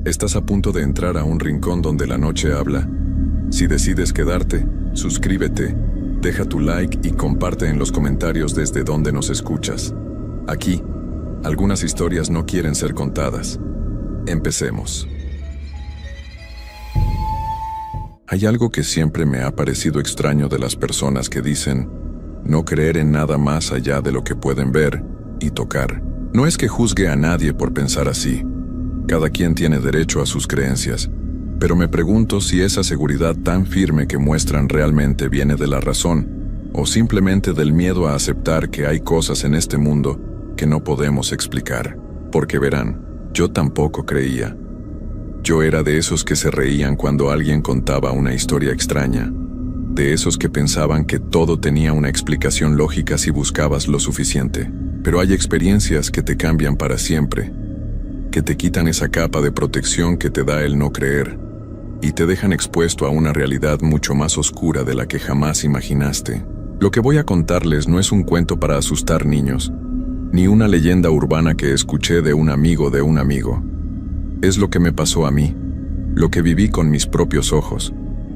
Estás a punto de entrar a un rincón donde la noche habla. Si decides quedarte, suscríbete, deja tu like y comparte en los comentarios desde donde nos escuchas. Aquí, algunas historias no quieren ser contadas. Empecemos. Hay algo que siempre me ha parecido extraño de las personas que dicen no creer en nada más allá de lo que pueden ver y tocar. No es que juzgue a nadie por pensar así. Cada quien tiene derecho a sus creencias, pero me pregunto si esa seguridad tan firme que muestran realmente viene de la razón o simplemente del miedo a aceptar que hay cosas en este mundo que no podemos explicar. Porque verán, yo tampoco creía. Yo era de esos que se reían cuando alguien contaba una historia extraña, de esos que pensaban que todo tenía una explicación lógica si buscabas lo suficiente. Pero hay experiencias que te cambian para siempre, que te quitan esa capa de protección que te da el no creer, y te dejan expuesto a una realidad mucho más oscura de la que jamás imaginaste. Lo que voy a contarles no es un cuento para asustar niños, ni una leyenda urbana que escuché de un amigo de un amigo. Es lo que me pasó a mí, lo que viví con mis propios ojos,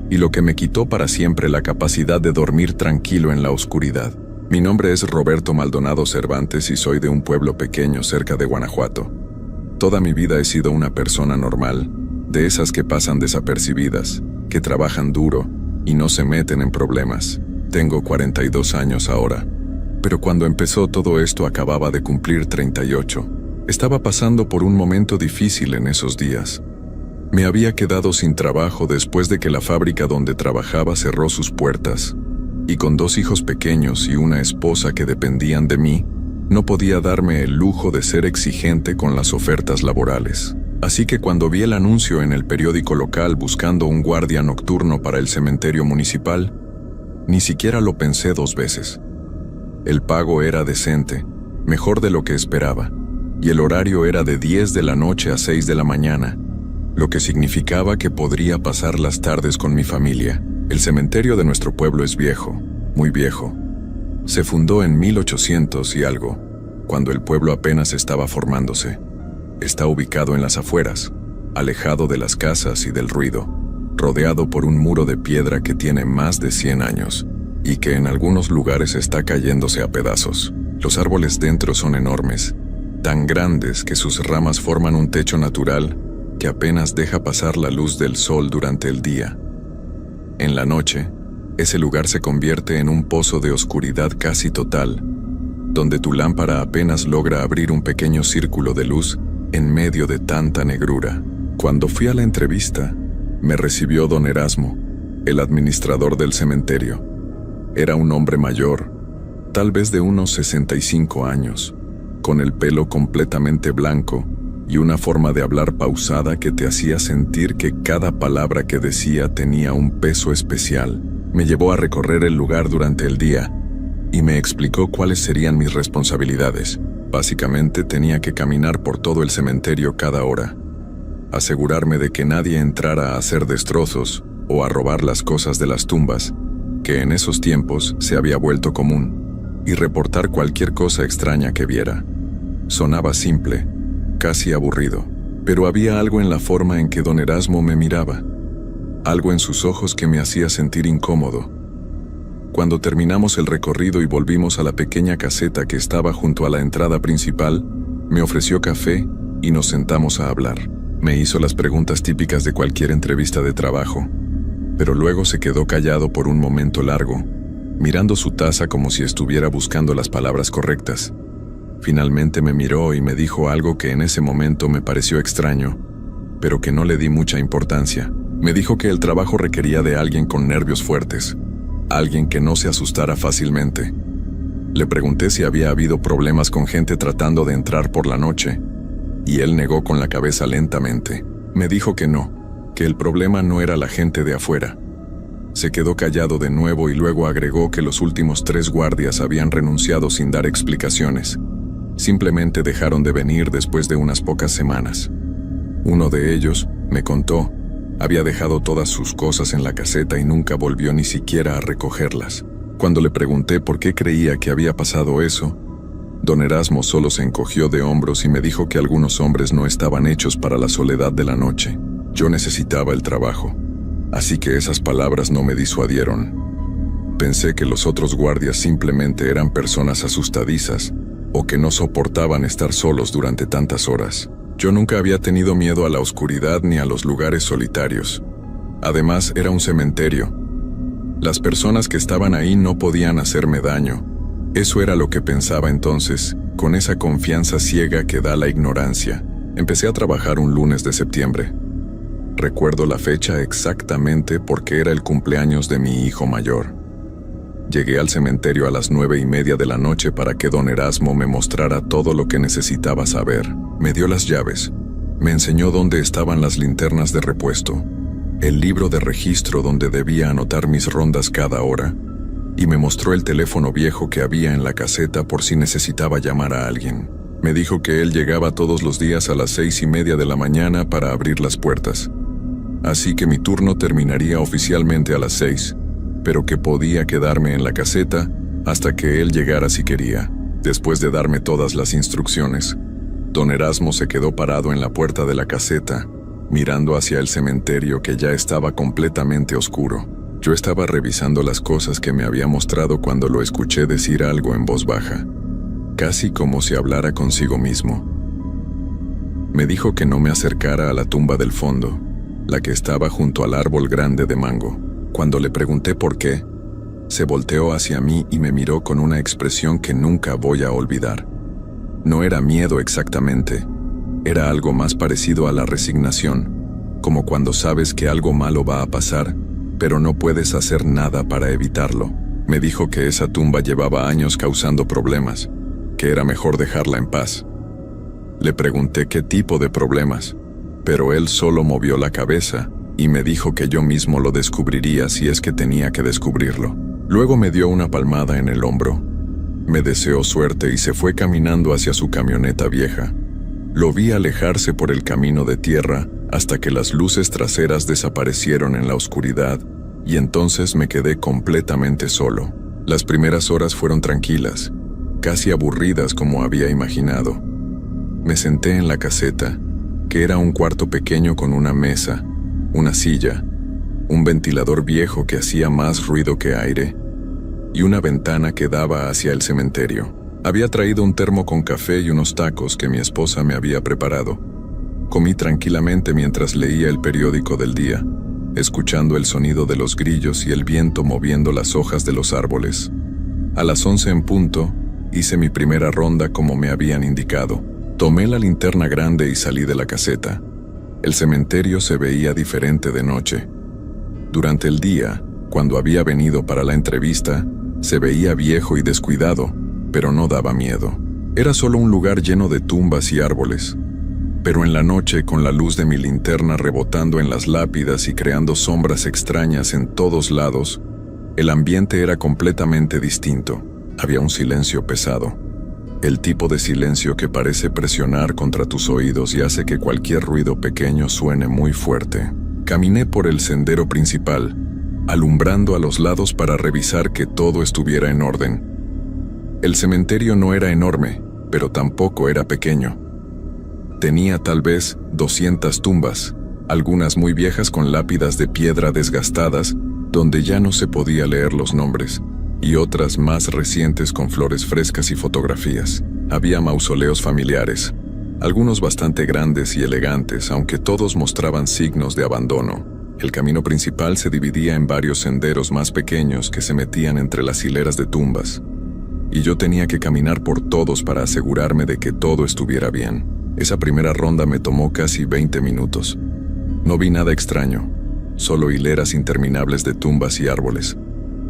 y lo que me quitó para siempre la capacidad de dormir tranquilo en la oscuridad. Mi nombre es Roberto Maldonado Cervantes y soy de un pueblo pequeño cerca de Guanajuato. Toda mi vida he sido una persona normal, de esas que pasan desapercibidas, que trabajan duro y no se meten en problemas. Tengo 42 años ahora, pero cuando empezó todo esto acababa de cumplir 38. Estaba pasando por un momento difícil en esos días. Me había quedado sin trabajo después de que la fábrica donde trabajaba cerró sus puertas, y con 2 hijos pequeños y una esposa que dependían de mí, no podía darme el lujo de ser exigente con las ofertas laborales. Así que cuando vi el anuncio en el periódico local buscando un guardia nocturno para el cementerio municipal, ni siquiera lo pensé 2 veces. El pago era decente, mejor de lo que esperaba, y el horario era de 10 de la noche a 6 de la mañana, lo que significaba que podría pasar las tardes con mi familia. El cementerio de nuestro pueblo es viejo, muy viejo. Se fundó en 1800 y algo, cuando el pueblo apenas estaba formándose. Está ubicado en las afueras, alejado de las casas y del ruido, rodeado por un muro de piedra que tiene más de 100 años, y que en algunos lugares está cayéndose a pedazos. Los árboles dentro son enormes, tan grandes que sus ramas forman un techo natural que apenas deja pasar la luz del sol durante el día. En la noche, ese lugar se convierte en un pozo de oscuridad casi total, donde tu lámpara apenas logra abrir un pequeño círculo de luz en medio de tanta negrura. Cuando fui a la entrevista, me recibió don Erasmo, el administrador del cementerio. Era un hombre mayor, tal vez de unos 65 años, con el pelo completamente blanco y una forma de hablar pausada que te hacía sentir que cada palabra que decía tenía un peso especial. Me llevó a recorrer el lugar durante el día y me explicó cuáles serían mis responsabilidades. Básicamente tenía que caminar por todo el cementerio cada hora, asegurarme de que nadie entrara a hacer destrozos o a robar las cosas de las tumbas, que en esos tiempos se había vuelto común, y reportar cualquier cosa extraña que viera. Sonaba simple, casi aburrido, pero había algo en la forma en que don Erasmo me miraba, algo en sus ojos que me hacía sentir incómodo. Cuando terminamos el recorrido y volvimos a la pequeña caseta que estaba junto a la entrada principal, me ofreció café y nos sentamos a hablar. Me hizo las preguntas típicas de cualquier entrevista de trabajo, pero luego se quedó callado por un momento largo, mirando su taza como si estuviera buscando las palabras correctas. Finalmente me miró y me dijo algo que en ese momento me pareció extraño, pero que no le di mucha importancia. Me dijo que el trabajo requería de alguien con nervios fuertes, alguien que no se asustara fácilmente. Le pregunté si había habido problemas con gente tratando de entrar por la noche, y él negó con la cabeza lentamente. Me dijo que no, que el problema no era la gente de afuera. Se quedó callado de nuevo y luego agregó que los últimos 3 guardias habían renunciado sin dar explicaciones. Simplemente dejaron de venir después de unas pocas semanas. Uno de ellos, me contó, había dejado todas sus cosas en la caseta y nunca volvió ni siquiera a recogerlas. Cuando le pregunté por qué creía que había pasado eso, Don Erasmo solo se encogió de hombros y me dijo que algunos hombres no estaban hechos para la soledad de la noche. Yo necesitaba el trabajo, así que esas palabras no me disuadieron. Pensé que los otros guardias simplemente eran personas asustadizas o que no soportaban estar solos durante tantas horas. Yo nunca había tenido miedo a la oscuridad ni a los lugares solitarios. Además, era un cementerio. Las personas que estaban ahí no podían hacerme daño. Eso era lo que pensaba entonces, con esa confianza ciega que da la ignorancia. Empecé a trabajar un lunes de septiembre. Recuerdo la fecha exactamente porque era el cumpleaños de mi hijo mayor. Llegué al cementerio a las 9:30 de la noche para que don Erasmo me mostrara todo lo que necesitaba saber. Me dio las llaves. Me enseñó dónde estaban las linternas de repuesto, el libro de registro donde debía anotar mis rondas cada hora, y me mostró el teléfono viejo que había en la caseta por si necesitaba llamar a alguien. Me dijo que él llegaba todos los días a las 6:30 de la mañana para abrir las puertas. Así que mi turno terminaría oficialmente a las 6, pero que podía quedarme en la caseta hasta que él llegara si quería. Después de darme todas las instrucciones, don Erasmo se quedó parado en la puerta de la caseta, mirando hacia el cementerio que ya estaba completamente oscuro. Yo estaba revisando las cosas que me había mostrado cuando lo escuché decir algo en voz baja, casi como si hablara consigo mismo. Me dijo que no me acercara a la tumba del fondo, la que estaba junto al árbol grande de mango. Cuando le pregunté por qué, se volteó hacia mí y me miró con una expresión que nunca voy a olvidar. No era miedo exactamente, era algo más parecido a la resignación, como cuando sabes que algo malo va a pasar, pero no puedes hacer nada para evitarlo. Me dijo que esa tumba llevaba años causando problemas, que era mejor dejarla en paz. Le pregunté qué tipo de problemas, pero él solo movió la cabeza y me dijo que yo mismo lo descubriría si es que tenía que descubrirlo. Luego me dio una palmada en el hombro. Me deseó suerte y se fue caminando hacia su camioneta vieja. Lo vi alejarse por el camino de tierra hasta que las luces traseras desaparecieron en la oscuridad y entonces me quedé completamente solo. Las primeras horas fueron tranquilas, casi aburridas como había imaginado. Me senté en la caseta, que era un cuarto pequeño con una mesa, una silla, un ventilador viejo que hacía más ruido que aire, y una ventana que daba hacia el cementerio. Había traído un termo con café y unos tacos que mi esposa me había preparado. Comí tranquilamente mientras leía el periódico del día, escuchando el sonido de los grillos y el viento moviendo las hojas de los árboles. A las 11 en punto, hice mi primera ronda como me habían indicado. Tomé la linterna grande y salí de la caseta. El cementerio se veía diferente de noche. Durante el día, cuando había venido para la entrevista, se veía viejo y descuidado, pero no daba miedo. Era solo un lugar lleno de tumbas y árboles. Pero en la noche, con la luz de mi linterna rebotando en las lápidas y creando sombras extrañas en todos lados, el ambiente era completamente distinto. Había un silencio pesado. El tipo de silencio que parece presionar contra tus oídos y hace que cualquier ruido pequeño suene muy fuerte. Caminé por el sendero principal, alumbrando a los lados para revisar que todo estuviera en orden. El cementerio no era enorme, pero tampoco era pequeño. Tenía tal vez 200 tumbas, algunas muy viejas con lápidas de piedra desgastadas, donde ya no se podía leer los nombres, y otras más recientes con flores frescas y fotografías. Había mausoleos familiares, algunos bastante grandes y elegantes, aunque todos mostraban signos de abandono. El camino principal se dividía en varios senderos más pequeños que se metían entre las hileras de tumbas, y yo tenía que caminar por todos para asegurarme de que todo estuviera bien. Esa primera ronda me tomó casi 20 minutos. No vi nada extraño, solo hileras interminables de tumbas y árboles.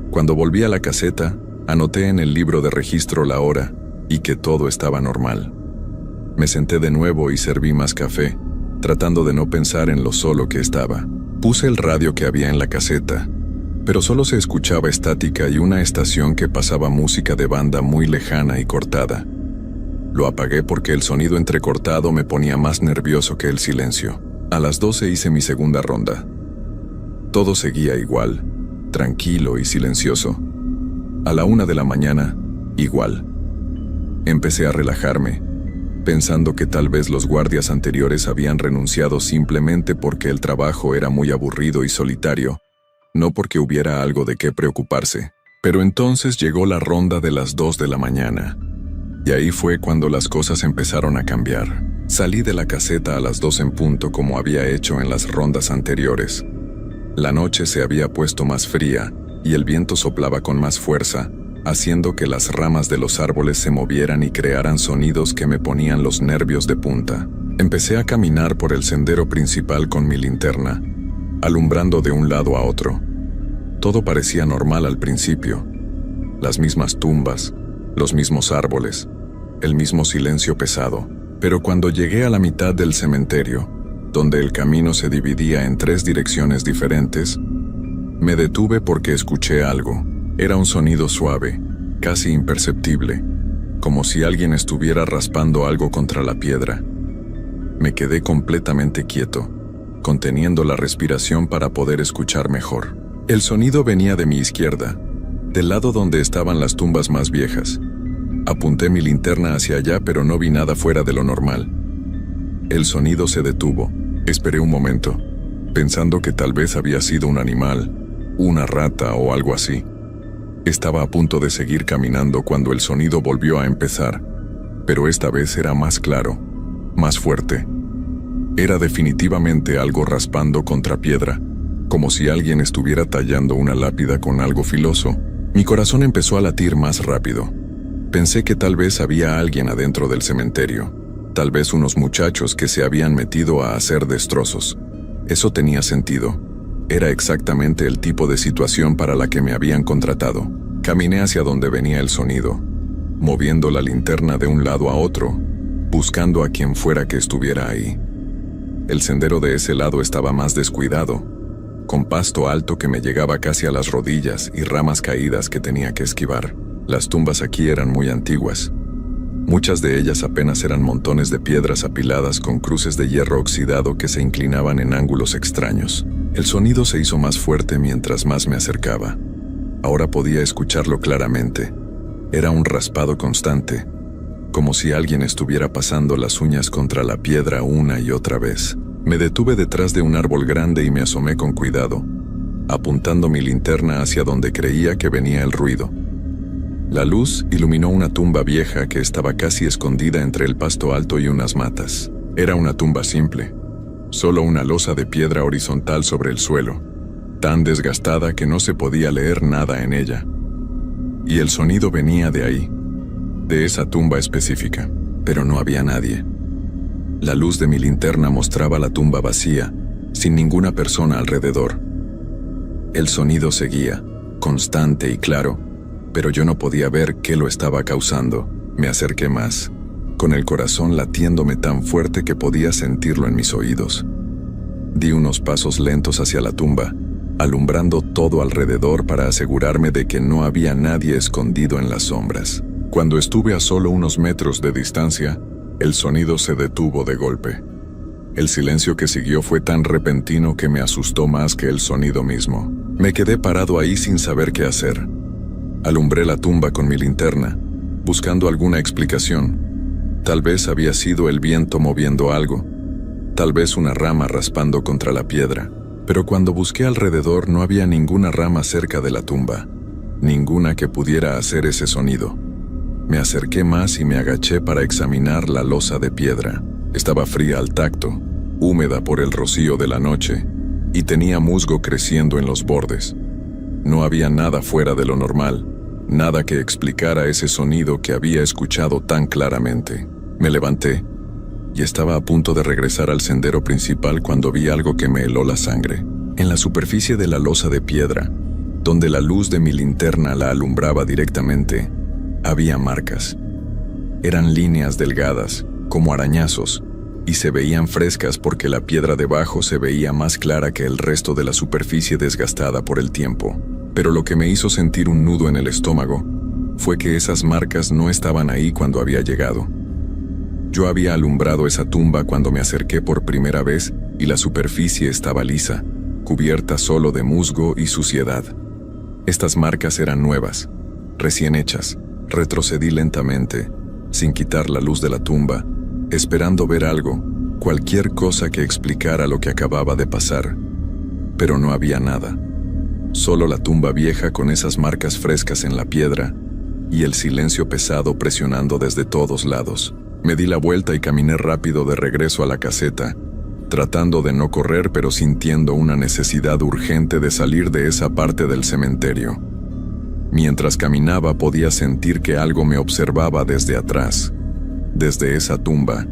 Cuando volví a la caseta, anoté en el libro de registro la hora y que todo estaba normal. Me senté de nuevo y serví más café, tratando de no pensar en lo solo que estaba. Puse el radio que había en la caseta, pero solo se escuchaba estática y una estación que pasaba música de banda muy lejana y cortada. Lo apagué porque el sonido entrecortado me ponía más nervioso que el silencio. A las 12 hice mi segunda ronda. Todo seguía igual, tranquilo y silencioso. A la 1 de la mañana, igual. Empecé a relajarme, pensando que tal vez los guardias anteriores habían renunciado simplemente porque el trabajo era muy aburrido y solitario, no porque hubiera algo de qué preocuparse. Pero entonces llegó la ronda de las 2 de la mañana, y ahí fue cuando las cosas empezaron a cambiar. Salí de la caseta a las 2 en punto como había hecho en las rondas anteriores. La noche se había puesto más fría, y el viento soplaba con más fuerza, haciendo que las ramas de los árboles se movieran y crearan sonidos que me ponían los nervios de punta. Empecé a caminar por el sendero principal con mi linterna, alumbrando de un lado a otro. Todo parecía normal al principio. Las mismas tumbas, los mismos árboles, el mismo silencio pesado. Pero cuando llegué a la mitad del cementerio, donde el camino se dividía en 3 direcciones diferentes, me detuve porque escuché algo. Era un sonido suave, casi imperceptible, como si alguien estuviera raspando algo contra la piedra. Me quedé completamente quieto, conteniendo la respiración para poder escuchar mejor. El sonido venía de mi izquierda, del lado donde estaban las tumbas más viejas. Apunté mi linterna hacia allá, pero no vi nada fuera de lo normal. El sonido se detuvo. Esperé un momento, pensando que tal vez había sido un animal, una rata o algo así. Estaba a punto de seguir caminando cuando el sonido volvió a empezar, pero esta vez era más claro, más fuerte. Era definitivamente algo raspando contra piedra, como si alguien estuviera tallando una lápida con algo filoso. Mi corazón empezó a latir más rápido. Pensé que tal vez había alguien adentro del cementerio, tal vez unos muchachos que se habían metido a hacer destrozos. Eso tenía sentido. Era exactamente el tipo de situación para la que me habían contratado. Caminé hacia donde venía el sonido, moviendo la linterna de un lado a otro, buscando a quien fuera que estuviera ahí. El sendero de ese lado estaba más descuidado, con pasto alto que me llegaba casi a las rodillas y ramas caídas que tenía que esquivar. Las tumbas aquí eran muy antiguas. Muchas de ellas apenas eran montones de piedras apiladas con cruces de hierro oxidado que se inclinaban en ángulos extraños. El sonido se hizo más fuerte mientras más me acercaba. Ahora podía escucharlo claramente. Era un raspado constante, como si alguien estuviera pasando las uñas contra la piedra una y otra vez. Me detuve detrás de un árbol grande y me asomé con cuidado, apuntando mi linterna hacia donde creía que venía el ruido. La luz iluminó una tumba vieja que estaba casi escondida entre el pasto alto y unas matas. Era una tumba simple, solo una losa de piedra horizontal sobre el suelo, tan desgastada que no se podía leer nada en ella. Y el sonido venía de ahí, de esa tumba específica, pero no había nadie. La luz de mi linterna mostraba la tumba vacía, sin ninguna persona alrededor. El sonido seguía, constante y claro, pero yo no podía ver qué lo estaba causando. Me acerqué más, con el corazón latiéndome tan fuerte que podía sentirlo en mis oídos. Di unos pasos lentos hacia la tumba, alumbrando todo alrededor para asegurarme de que no había nadie escondido en las sombras. Cuando estuve a solo unos metros de distancia, el sonido se detuvo de golpe. El silencio que siguió fue tan repentino que me asustó más que el sonido mismo. Me quedé parado ahí sin saber qué hacer. Alumbré la tumba con mi linterna, buscando alguna explicación. Tal vez había sido el viento moviendo algo, tal vez una rama raspando contra la piedra. Pero cuando busqué alrededor no había ninguna rama cerca de la tumba, ninguna que pudiera hacer ese sonido. Me acerqué más y me agaché para examinar la losa de piedra. Estaba fría al tacto, húmeda por el rocío de la noche, y tenía musgo creciendo en los bordes. No había nada fuera de lo normal, nada que explicara ese sonido que había escuchado tan claramente. Me levanté, y estaba a punto de regresar al sendero principal cuando vi algo que me heló la sangre. En la superficie de la losa de piedra, donde la luz de mi linterna la alumbraba directamente, había marcas. Eran líneas delgadas, como arañazos, y se veían frescas porque la piedra debajo se veía más clara que el resto de la superficie desgastada por el tiempo. Pero lo que me hizo sentir un nudo en el estómago fue que esas marcas no estaban ahí cuando había llegado. Yo había alumbrado esa tumba cuando me acerqué por primera vez y la superficie estaba lisa, cubierta solo de musgo y suciedad. Estas marcas eran nuevas, recién hechas. Retrocedí lentamente, sin quitar la luz de la tumba, esperando ver algo, cualquier cosa que explicara lo que acababa de pasar. Pero no había nada. Solo la tumba vieja con esas marcas frescas en la piedra y el silencio pesado presionando desde todos lados. Me di la vuelta y caminé rápido de regreso a la caseta, tratando de no correr pero sintiendo una necesidad urgente de salir de esa parte del cementerio. Mientras caminaba podía sentir que algo me observaba desde atrás, desde esa tumba,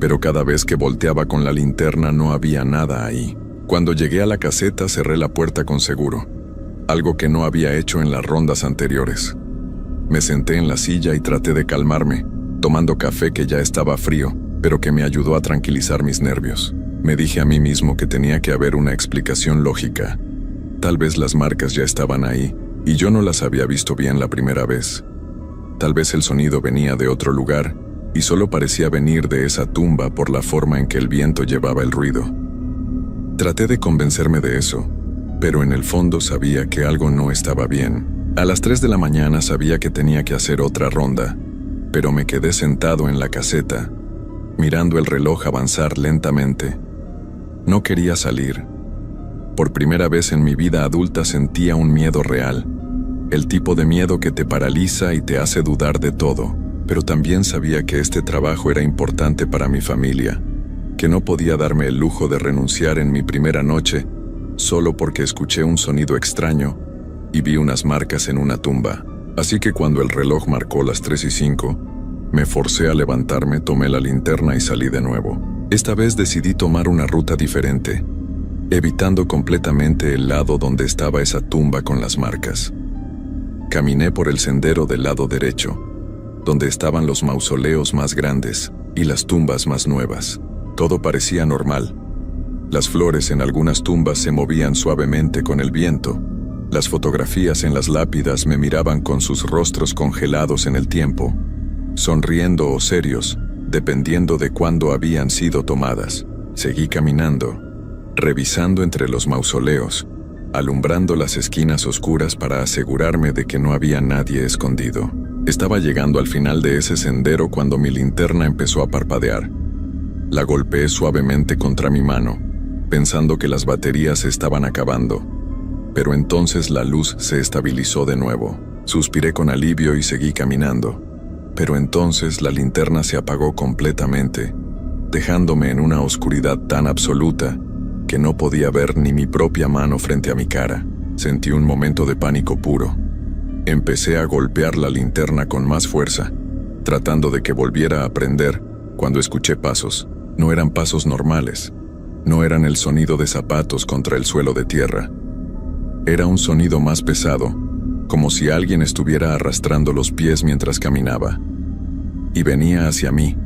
pero cada vez que volteaba con la linterna no había nada ahí. Cuando llegué a la caseta cerré la puerta con seguro, algo que no había hecho en las rondas anteriores. Me senté en la silla y traté de calmarme, tomando café que ya estaba frío, pero que me ayudó a tranquilizar mis nervios. Me dije a mí mismo que tenía que haber una explicación lógica. Tal vez las marcas ya estaban ahí, y yo no las había visto bien la primera vez. Tal vez el sonido venía de otro lugar, y solo parecía venir de esa tumba por la forma en que el viento llevaba el ruido. Traté de convencerme de eso, pero en el fondo sabía que algo no estaba bien. A las 3 de la mañana sabía que tenía que hacer otra ronda, pero me quedé sentado en la caseta, mirando el reloj avanzar lentamente. No quería salir. Por primera vez en mi vida adulta sentía un miedo real, el tipo de miedo que te paraliza y te hace dudar de todo, pero también sabía que este trabajo era importante para mi familia, que no podía darme el lujo de renunciar en mi primera noche solo porque escuché un sonido extraño y vi unas marcas en una tumba. Así que cuando el reloj marcó las 3:05, me forcé a levantarme, tomé la linterna y salí de nuevo. Esta vez decidí tomar una ruta diferente, evitando completamente el lado donde estaba esa tumba con las marcas. Caminé por el sendero del lado derecho, donde estaban los mausoleos más grandes y las tumbas más nuevas. Todo parecía normal. Las flores en algunas tumbas se movían suavemente con el viento. Las fotografías en las lápidas me miraban con sus rostros congelados en el tiempo, sonriendo o serios, dependiendo de cuándo habían sido tomadas. Seguí caminando, revisando entre los mausoleos, alumbrando las esquinas oscuras para asegurarme de que no había nadie escondido. Estaba llegando al final de ese sendero cuando mi linterna empezó a parpadear. La golpeé suavemente contra mi mano, pensando que las baterías se estaban acabando. Pero entonces la luz se estabilizó de nuevo. Suspiré con alivio y seguí caminando. Pero entonces la linterna se apagó completamente, dejándome en una oscuridad tan absoluta que no podía ver ni mi propia mano frente a mi cara. Sentí un momento de pánico puro. Empecé a golpear la linterna con más fuerza, tratando de que volviera a prender, cuando escuché pasos. No eran pasos normales. No eran el sonido de zapatos contra el suelo de tierra. Era un sonido más pesado, como si alguien estuviera arrastrando los pies mientras caminaba. Y venía hacia mí,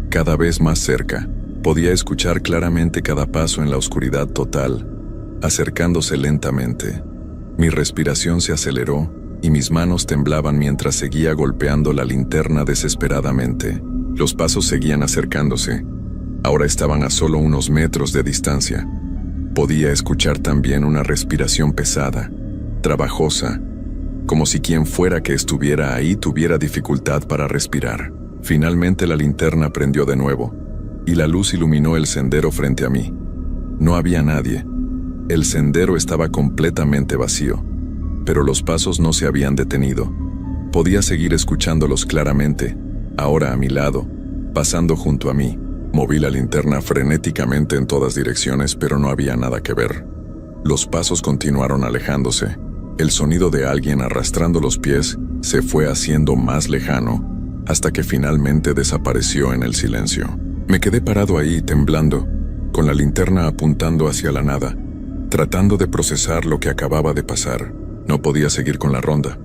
cada vez más cerca. Podía escuchar claramente cada paso en la oscuridad total, acercándose lentamente. Mi respiración se aceleró y mis manos temblaban mientras seguía golpeando la linterna desesperadamente. Los pasos seguían acercándose. Ahora estaban a solo unos metros de distancia. Podía escuchar también una respiración pesada, trabajosa, como si quien fuera que estuviera ahí tuviera dificultad para respirar. Finalmente la linterna prendió de nuevo, y la luz iluminó el sendero frente a mí. No había nadie. El sendero estaba completamente vacío, pero los pasos no se habían detenido. Podía seguir escuchándolos claramente, ahora a mi lado, pasando junto a mí. Moví la linterna frenéticamente en todas direcciones, pero no había nada que ver. Los pasos continuaron alejándose. El sonido de alguien arrastrando los pies se fue haciendo más lejano, hasta que finalmente desapareció en el silencio. Me quedé parado ahí, temblando, con la linterna apuntando hacia la nada, tratando de procesar lo que acababa de pasar. No podía seguir con la ronda.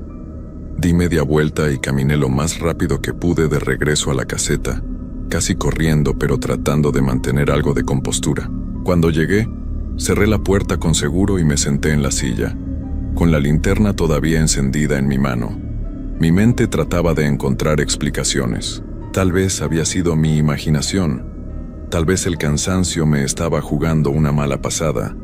Di media vuelta y caminé lo más rápido que pude de regreso a la caseta, casi corriendo pero tratando de mantener algo de compostura. Cuando llegué, cerré la puerta con seguro y me senté en la silla, con la linterna todavía encendida en mi mano. Mi mente trataba de encontrar explicaciones. Tal vez había sido mi imaginación. Tal vez el cansancio me estaba jugando una mala pasada.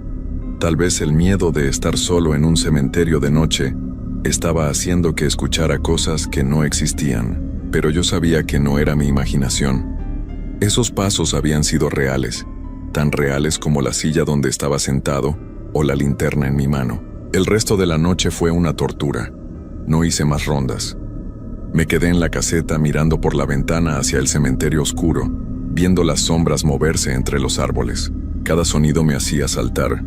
Tal vez el miedo de estar solo en un cementerio de noche estaba haciendo que escuchara cosas que no existían. pero yo sabía que no era mi imaginación. Esos pasos habían sido reales, tan reales como la silla donde estaba sentado o la linterna en mi mano. El resto de la noche fue una tortura. No hice más rondas. Me quedé en la caseta mirando por la ventana hacia el cementerio oscuro, viendo las sombras moverse entre los árboles. Cada sonido me hacía saltar.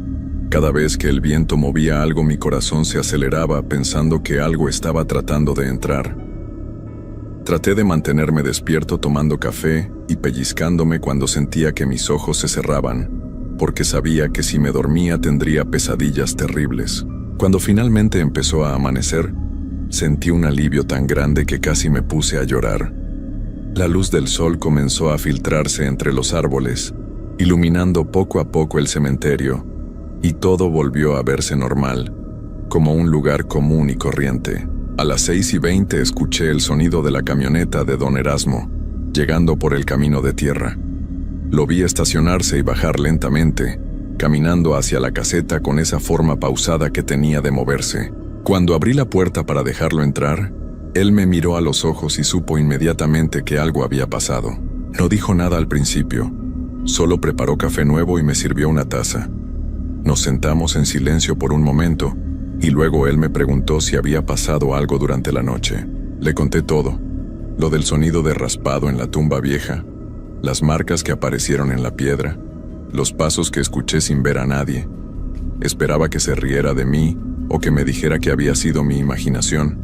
Cada vez que el viento movía algo, mi corazón se aceleraba pensando que algo estaba tratando de entrar. Traté de mantenerme despierto tomando café y pellizcándome cuando sentía que mis ojos se cerraban, porque sabía que si me dormía tendría pesadillas terribles. Cuando finalmente empezó a amanecer, sentí un alivio tan grande que casi me puse a llorar. La luz del sol comenzó a filtrarse entre los árboles, iluminando poco a poco el cementerio, y todo volvió a verse normal, como un lugar común y corriente. A las 6:20 escuché el sonido de la camioneta de don Erasmo, llegando por el camino de tierra. Lo vi estacionarse y bajar lentamente, caminando hacia la caseta con esa forma pausada que tenía de moverse. Cuando abrí la puerta para dejarlo entrar, él me miró a los ojos y supo inmediatamente que algo había pasado. No dijo nada al principio, solo preparó café nuevo y me sirvió una taza. Nos sentamos en silencio por un momento, y luego él me preguntó si había pasado algo durante la noche. Le conté todo, lo del sonido de raspado en la tumba vieja, las marcas que aparecieron en la piedra, los pasos que escuché sin ver a nadie. Esperaba que se riera de mí o que me dijera que había sido mi imaginación,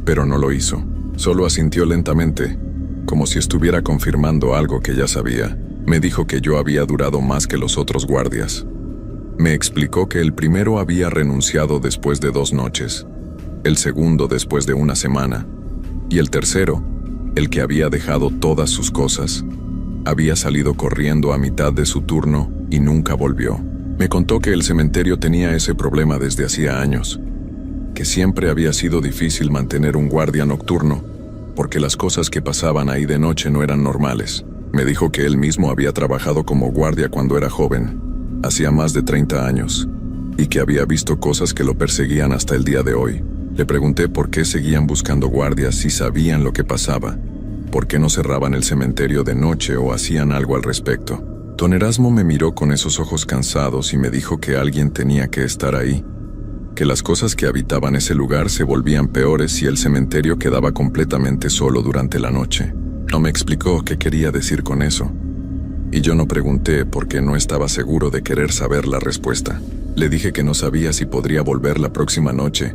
pero no lo hizo. Solo asintió lentamente, como si estuviera confirmando algo que ya sabía. Me dijo que yo había durado más que los otros guardias. Me explicó que el primero había renunciado después de 2 noches, el segundo después de 1 semana, y el tercero, el que había dejado todas sus cosas, había salido corriendo a mitad de su turno y nunca volvió. Me contó que el cementerio tenía ese problema desde hacía años, que siempre había sido difícil mantener un guardia nocturno, porque las cosas que pasaban ahí de noche no eran normales. Me dijo que él mismo había trabajado como guardia cuando era joven, hacía más de 30 años, y que había visto cosas que lo perseguían hasta el día de hoy. Le pregunté por qué seguían buscando guardias si sabían lo que pasaba, por qué no cerraban el cementerio de noche o hacían algo al respecto. Don Erasmo me miró con esos ojos cansados y me dijo que alguien tenía que estar ahí, que las cosas que habitaban ese lugar se volvían peores si el cementerio quedaba completamente solo durante la noche. No me explicó qué quería decir con eso, y yo no pregunté porque no estaba seguro de querer saber la respuesta. Le dije que no sabía si podría volver la próxima noche.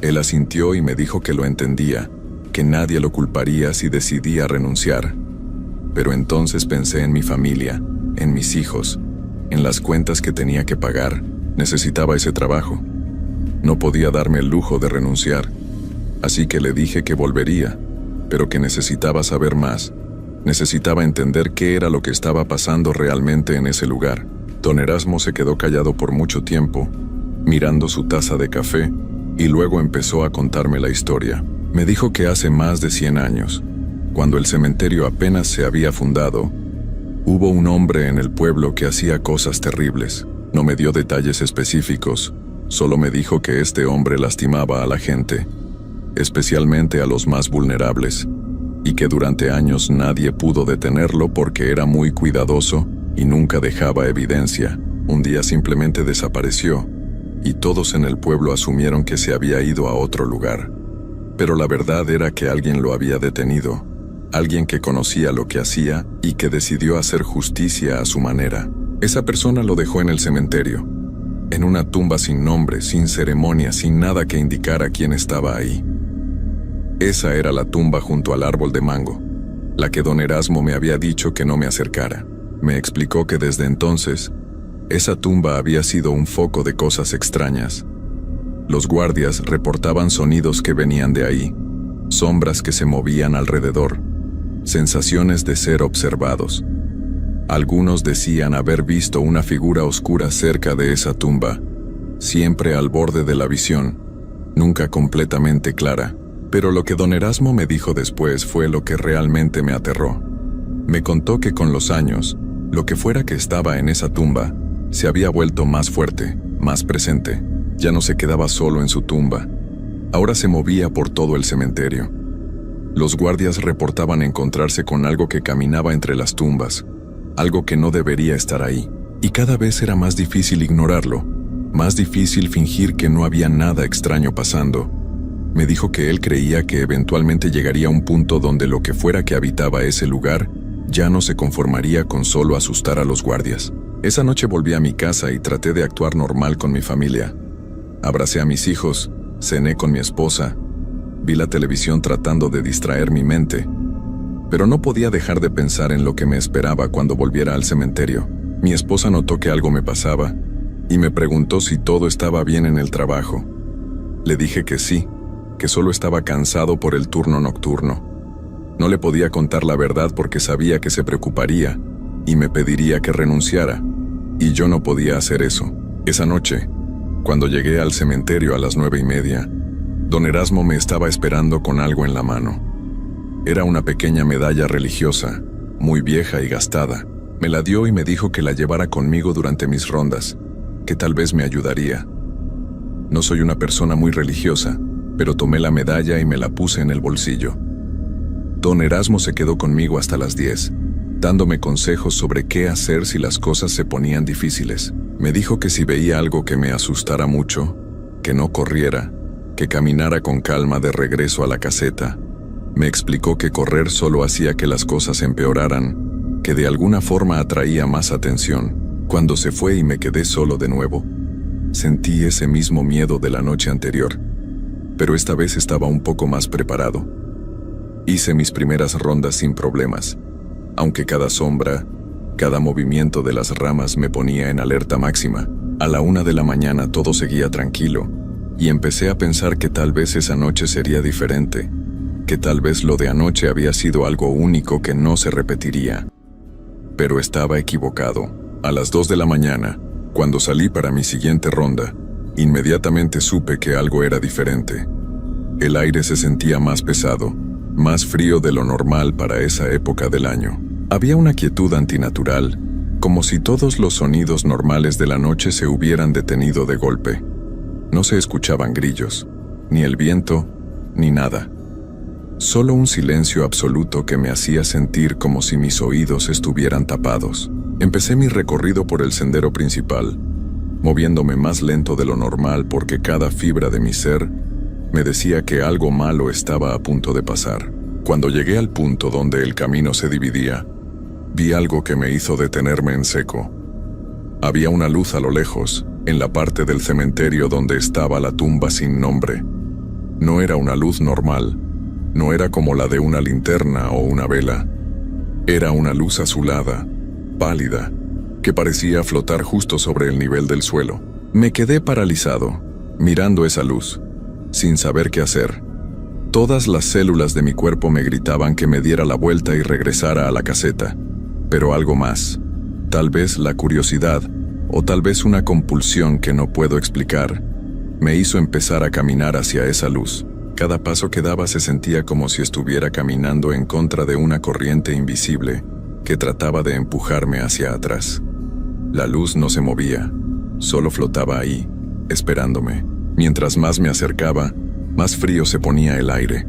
Él asintió y me dijo que lo entendía, que nadie lo culparía si decidía renunciar. Pero entonces pensé en mi familia, en mis hijos, en las cuentas que tenía que pagar. Necesitaba ese trabajo. No podía darme el lujo de renunciar. Así que le dije que volvería, pero que necesitaba saber más. Necesitaba entender qué era lo que estaba pasando realmente en ese lugar. Don Erasmo se quedó callado por mucho tiempo, mirando su taza de café, y luego empezó a contarme la historia. Me dijo que hace más de 100 años, cuando el cementerio apenas se había fundado, hubo un hombre en el pueblo que hacía cosas terribles. No me dio detalles específicos, solo me dijo que este hombre lastimaba a la gente, especialmente a los más vulnerables, y que durante años nadie pudo detenerlo porque era muy cuidadoso y nunca dejaba evidencia. Un día simplemente desapareció, y todos en el pueblo asumieron que se había ido a otro lugar. Pero la verdad era que alguien lo había detenido, alguien que conocía lo que hacía y que decidió hacer justicia a su manera. Esa persona lo dejó en el cementerio, en una tumba sin nombre, sin ceremonia, sin nada que indicara quién estaba ahí. Esa era la tumba junto al árbol de mango, la que don Erasmo me había dicho que no me acercara. Me explicó que desde entonces, esa tumba había sido un foco de cosas extrañas. Los guardias reportaban sonidos que venían de ahí, sombras que se movían alrededor, sensaciones de ser observados. Algunos decían haber visto una figura oscura cerca de esa tumba, siempre al borde de la visión, nunca completamente clara. Pero lo que don Erasmo me dijo después fue lo que realmente me aterró. Me contó que con los años, lo que fuera que estaba en esa tumba, se había vuelto más fuerte, más presente. Ya no se quedaba solo en su tumba. Ahora se movía por todo el cementerio. Los guardias reportaban encontrarse con algo que caminaba entre las tumbas, algo que no debería estar ahí, y cada vez era más difícil ignorarlo, más difícil fingir que no había nada extraño pasando. Me dijo que él creía que eventualmente llegaría a un punto donde lo que fuera que habitaba ese lugar ya no se conformaría con solo asustar a los guardias. Esa noche volví a mi casa y traté de actuar normal con mi familia. Abracé a mis hijos, cené con mi esposa, vi la televisión tratando de distraer mi mente, pero no podía dejar de pensar en lo que me esperaba cuando volviera al cementerio. Mi esposa notó que algo me pasaba y me preguntó si todo estaba bien en el trabajo. Le dije que sí, que solo estaba cansado por el turno nocturno. No le podía contar la verdad porque sabía que se preocuparía y me pediría que renunciara, y yo no podía hacer eso. Esa noche, cuando llegué al cementerio a las 9:30, don Erasmo me estaba esperando con algo en la mano. Era una pequeña medalla religiosa, muy vieja y gastada. Me la dio y me dijo que la llevara conmigo durante mis rondas, que tal vez me ayudaría. No soy una persona muy religiosa, pero tomé la medalla y me la puse en el bolsillo. Don Erasmo se quedó conmigo hasta las 10, dándome consejos sobre qué hacer si las cosas se ponían difíciles. Me dijo que si veía algo que me asustara mucho, que no corriera, que caminara con calma de regreso a la caseta. Me explicó que correr solo hacía que las cosas empeoraran, que de alguna forma atraía más atención. Cuando se fue y me quedé solo de nuevo, sentí ese mismo miedo de la noche anterior, pero esta vez estaba un poco más preparado. Hice mis primeras rondas sin problemas, aunque cada sombra, cada movimiento de las ramas me ponía en alerta máxima. A la 1 de la mañana todo seguía tranquilo, y empecé a pensar que tal vez esa noche sería diferente, que tal vez lo de anoche había sido algo único que no se repetiría. Pero estaba equivocado. A las 2 de la mañana, cuando salí para mi siguiente ronda, inmediatamente supe que algo era diferente. El aire se sentía más pesado, más frío de lo normal para esa época del año. Había una quietud antinatural, como si todos los sonidos normales de la noche se hubieran detenido de golpe. No se escuchaban grillos, ni el viento, ni nada. Solo un silencio absoluto que me hacía sentir como si mis oídos estuvieran tapados. Empecé mi recorrido por el sendero principal, moviéndome más lento de lo normal porque cada fibra de mi ser me decía que algo malo estaba a punto de pasar. Cuando llegué al punto donde el camino se dividía, vi algo que me hizo detenerme en seco. Había una luz a lo lejos, en la parte del cementerio donde estaba la tumba sin nombre. No era una luz normal, no era como la de una linterna o una vela. Era una luz azulada, pálida, que parecía flotar justo sobre el nivel del suelo. Me quedé paralizado, mirando esa luz, sin saber qué hacer. Todas las células de mi cuerpo me gritaban que me diera la vuelta y regresara a la caseta. Pero algo más, tal vez la curiosidad, o tal vez una compulsión que no puedo explicar, me hizo empezar a caminar hacia esa luz. Cada paso que daba se sentía como si estuviera caminando en contra de una corriente invisible que trataba de empujarme hacia atrás. La luz no se movía, solo flotaba ahí, esperándome. Mientras más me acercaba, más frío se ponía el aire.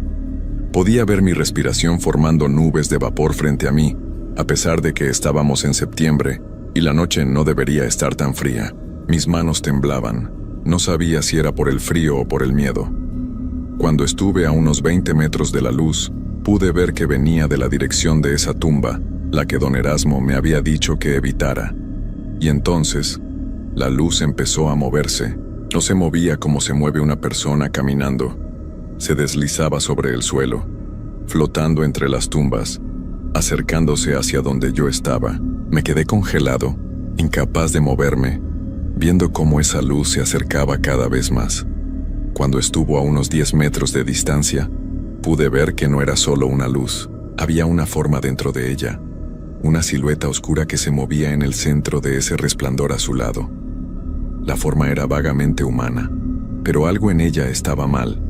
Podía ver mi respiración formando nubes de vapor frente a mí, a pesar de que estábamos en septiembre y la noche no debería estar tan fría. Mis manos temblaban. No sabía si era por el frío o por el miedo. Cuando estuve a unos 20 metros de la luz, pude ver que venía de la dirección de esa tumba, la que don Erasmo me había dicho que evitara. Y entonces, la luz empezó a moverse. No se movía como se mueve una persona caminando. Se deslizaba sobre el suelo, flotando entre las tumbas, acercándose hacia donde yo estaba. Me quedé congelado, incapaz de moverme, viendo cómo esa luz se acercaba cada vez más. Cuando estuvo a unos 10 metros de distancia, pude ver que no era solo una luz. Había una forma dentro de ella, una silueta oscura que se movía en el centro de ese resplandor azulado. La forma era vagamente humana, pero algo en ella estaba mal,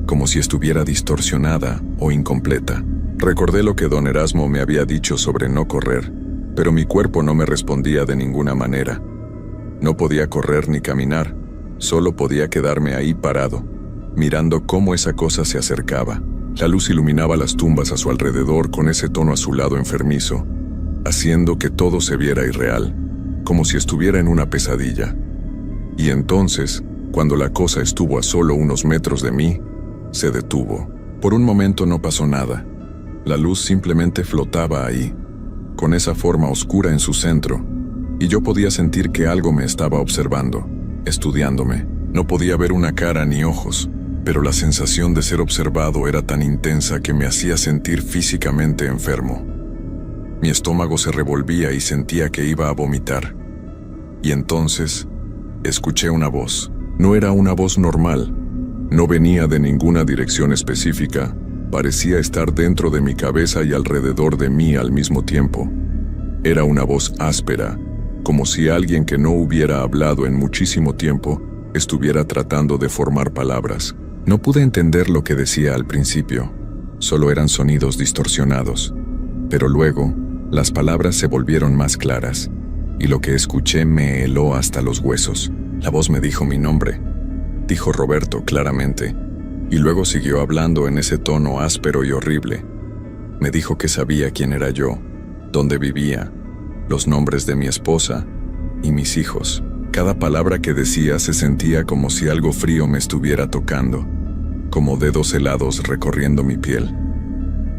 como si estuviera distorsionada o incompleta. Recordé lo que don Erasmo me había dicho sobre no correr, pero mi cuerpo no me respondía de ninguna manera. No podía correr ni caminar, solo podía quedarme ahí parado, mirando cómo esa cosa se acercaba. La luz iluminaba las tumbas a su alrededor con ese tono azulado enfermizo, haciendo que todo se viera irreal, como si estuviera en una pesadilla. Y entonces, cuando la cosa estuvo a solo unos metros de mí, se detuvo. Por un momento no pasó nada. La luz simplemente flotaba ahí, con esa forma oscura en su centro, y yo podía sentir que algo me estaba observando, estudiándome. No podía ver una cara ni ojos, pero la sensación de ser observado era tan intensa que me hacía sentir físicamente enfermo. Mi estómago se revolvía y sentía que iba a vomitar. Y entonces, escuché una voz. No era una voz normal. No venía de ninguna dirección específica. Parecía estar dentro de mi cabeza y alrededor de mí al mismo tiempo. Era una voz áspera, como si alguien que no hubiera hablado en muchísimo tiempo estuviera tratando de formar palabras. No pude entender lo que decía al principio. Solo eran sonidos distorsionados. Pero luego, las palabras se volvieron más claras, y lo que escuché me heló hasta los huesos. La voz me dijo mi nombre. Dijo Roberto claramente, y luego siguió hablando en ese tono áspero y horrible. Me dijo que sabía quién era yo, dónde vivía, los nombres de mi esposa y mis hijos. Cada palabra que decía se sentía como si algo frío me estuviera tocando, como dedos helados recorriendo mi piel.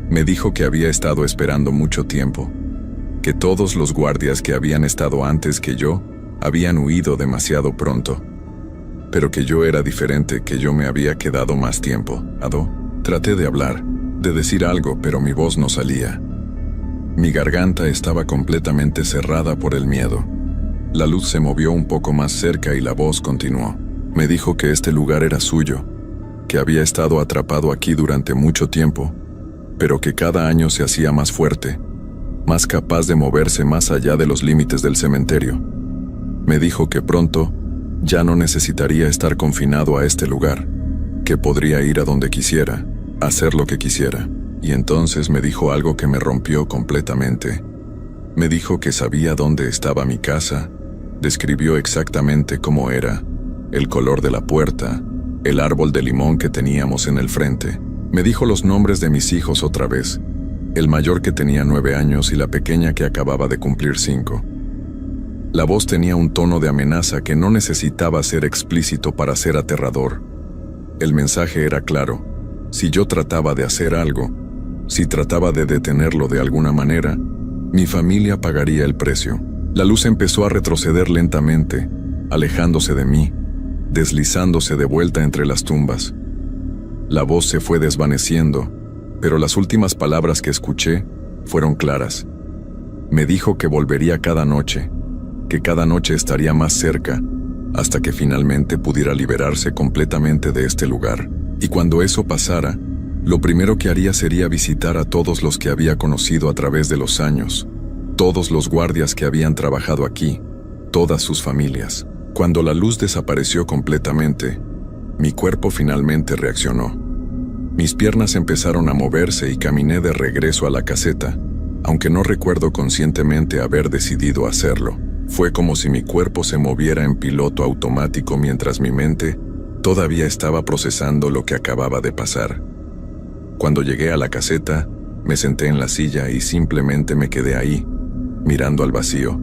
Me dijo que había estado esperando mucho tiempo, que todos los guardias que habían estado antes que yo habían huido demasiado pronto, pero que yo era diferente, que yo me había quedado más tiempo. Traté de hablar, de decir algo, pero mi voz no salía. Mi garganta estaba completamente cerrada por el miedo. La luz se movió un poco más cerca y la voz continuó. Me dijo que este lugar era suyo, que había estado atrapado aquí durante mucho tiempo, pero que cada año se hacía más fuerte, más capaz de moverse más allá de los límites del cementerio. Me dijo que pronto ya no necesitaría estar confinado a este lugar, que podría ir a donde quisiera, hacer lo que quisiera. Y entonces me dijo algo que me rompió completamente. Me dijo que sabía dónde estaba mi casa, describió exactamente cómo era, el color de la puerta, el árbol de limón que teníamos en el frente. Me dijo los nombres de mis hijos otra vez, el mayor que tenía 9 años y la pequeña que acababa de cumplir 5. La voz tenía un tono de amenaza que no necesitaba ser explícito para ser aterrador. El mensaje era claro. Si yo trataba de hacer algo, si trataba de detenerlo de alguna manera, mi familia pagaría el precio. La luz empezó a retroceder lentamente, alejándose de mí, deslizándose de vuelta entre las tumbas. La voz se fue desvaneciendo, pero las últimas palabras que escuché fueron claras. Me dijo que volvería cada noche, que cada noche estaría más cerca, hasta que finalmente pudiera liberarse completamente de este lugar. Y cuando eso pasara, lo primero que haría sería visitar a todos los que había conocido a través de los años, todos los guardias que habían trabajado aquí, todas sus familias. Cuando la luz desapareció completamente, mi cuerpo finalmente reaccionó. Mis piernas empezaron a moverse y caminé de regreso a la caseta, aunque no recuerdo conscientemente haber decidido hacerlo. Fue como si mi cuerpo se moviera en piloto automático mientras mi mente todavía estaba procesando lo que acababa de pasar. Cuando llegué a la caseta, me senté en la silla y simplemente me quedé ahí, mirando al vacío,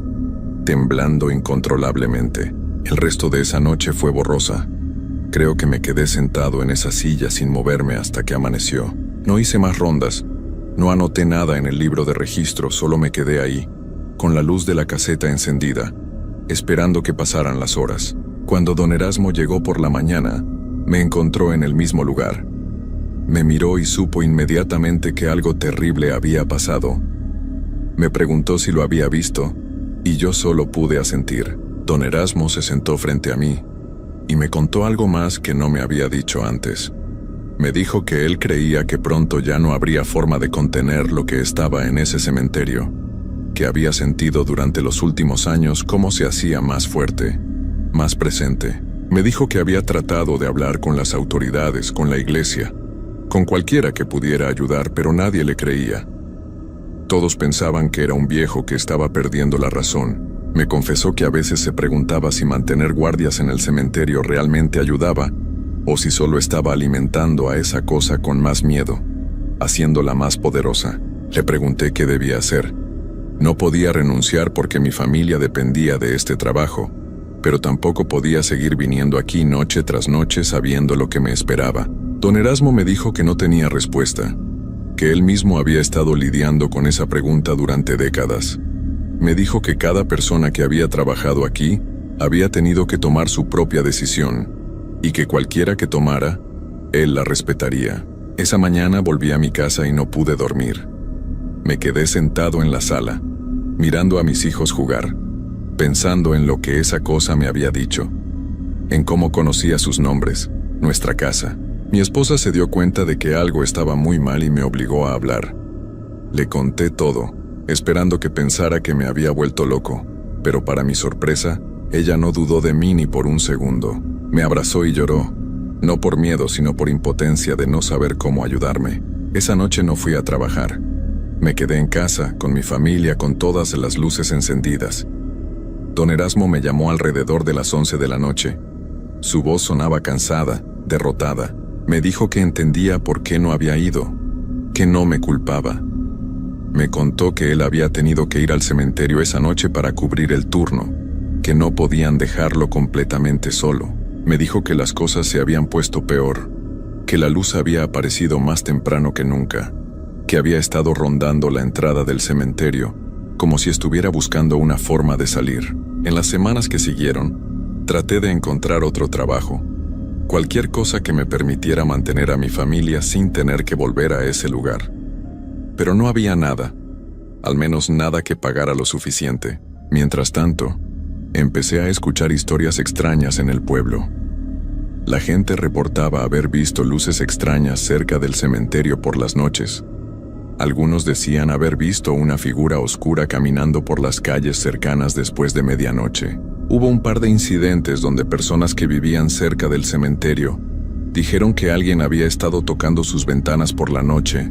temblando incontrolablemente. El resto de esa noche fue borrosa. Creo que me quedé sentado en esa silla sin moverme hasta que amaneció. No hice más rondas, no anoté nada en el libro de registro, solo me quedé ahí, con la luz de la caseta encendida, esperando que pasaran las horas. Cuando don Erasmo llegó por la mañana, me encontró en el mismo lugar. Me miró y supo inmediatamente que algo terrible había pasado. Me preguntó si lo había visto, y yo solo pude asentir. Don Erasmo se sentó frente a mí, y me contó algo más que no me había dicho antes. Me dijo que él creía que pronto ya no habría forma de contener lo que estaba en ese cementerio, que había sentido durante los últimos años cómo se hacía más fuerte, más presente. Me dijo que había tratado de hablar con las autoridades, con la iglesia, con cualquiera que pudiera ayudar, pero nadie le creía. Todos pensaban que era un viejo que estaba perdiendo la razón. Me confesó que a veces se preguntaba si mantener guardias en el cementerio realmente ayudaba, o si solo estaba alimentando a esa cosa con más miedo. haciéndola más poderosa. Le pregunté qué debía hacer. No podía renunciar porque mi familia dependía de este trabajo, pero tampoco podía seguir viniendo aquí noche tras noche sabiendo lo que me esperaba. Don Erasmo me dijo que no tenía respuesta, que él mismo había estado lidiando con esa pregunta durante décadas. Me dijo que cada persona que había trabajado aquí había tenido que tomar su propia decisión, y que cualquiera que tomara, él la respetaría. Esa mañana volví a mi casa y no pude dormir. Me quedé sentado en la sala, mirando a mis hijos jugar, pensando en lo que esa cosa me había dicho, en cómo conocía sus nombres, nuestra casa. Mi esposa se dio cuenta de que algo estaba muy mal y me obligó a hablar. Le conté todo, esperando que pensara que me había vuelto loco, pero para mi sorpresa, ella no dudó de mí ni por un segundo. Me abrazó y lloró, no por miedo sino por impotencia de no saber cómo ayudarme. Esa noche no fui a trabajar. Me quedé en casa, con mi familia, con todas las luces encendidas. Don Erasmo me llamó alrededor de las 11 de la noche. Su voz sonaba cansada, derrotada. Me dijo que entendía por qué no había ido, que no me culpaba. Me contó que él había tenido que ir al cementerio esa noche para cubrir el turno, que no podían dejarlo completamente solo. Me dijo que las cosas se habían puesto peor, que la luz había aparecido más temprano que nunca, que había estado rondando la entrada del cementerio, como si estuviera buscando una forma de salir. En las semanas que siguieron, traté de encontrar otro trabajo, cualquier cosa que me permitiera mantener a mi familia sin tener que volver a ese lugar. Pero no había nada, al menos nada que pagara lo suficiente. Mientras tanto, empecé a escuchar historias extrañas en el pueblo. La gente reportaba haber visto luces extrañas cerca del cementerio por las noches. Algunos decían haber visto una figura oscura caminando por las calles cercanas después de medianoche. Hubo un par de incidentes donde personas que vivían cerca del cementerio dijeron que alguien había estado tocando sus ventanas por la noche,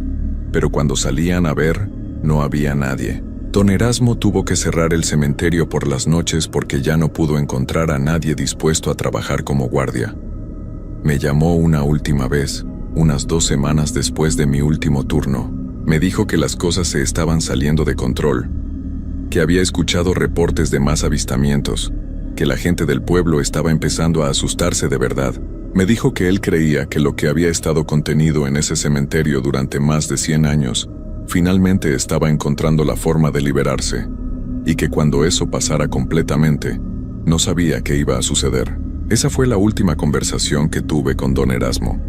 pero cuando salían a ver, no había nadie. Don Erasmo tuvo que cerrar el cementerio por las noches porque ya no pudo encontrar a nadie dispuesto a trabajar como guardia. Me llamó una última vez, unas 2 semanas después de mi último turno. Me dijo que las cosas se estaban saliendo de control, que había escuchado reportes de más avistamientos, que la gente del pueblo estaba empezando a asustarse de verdad. Me dijo que él creía que lo que había estado contenido en ese cementerio durante más de 100 años, finalmente estaba encontrando la forma de liberarse, y que cuando eso pasara completamente, no sabía qué iba a suceder. Esa fue la última conversación que tuve con don Erasmo.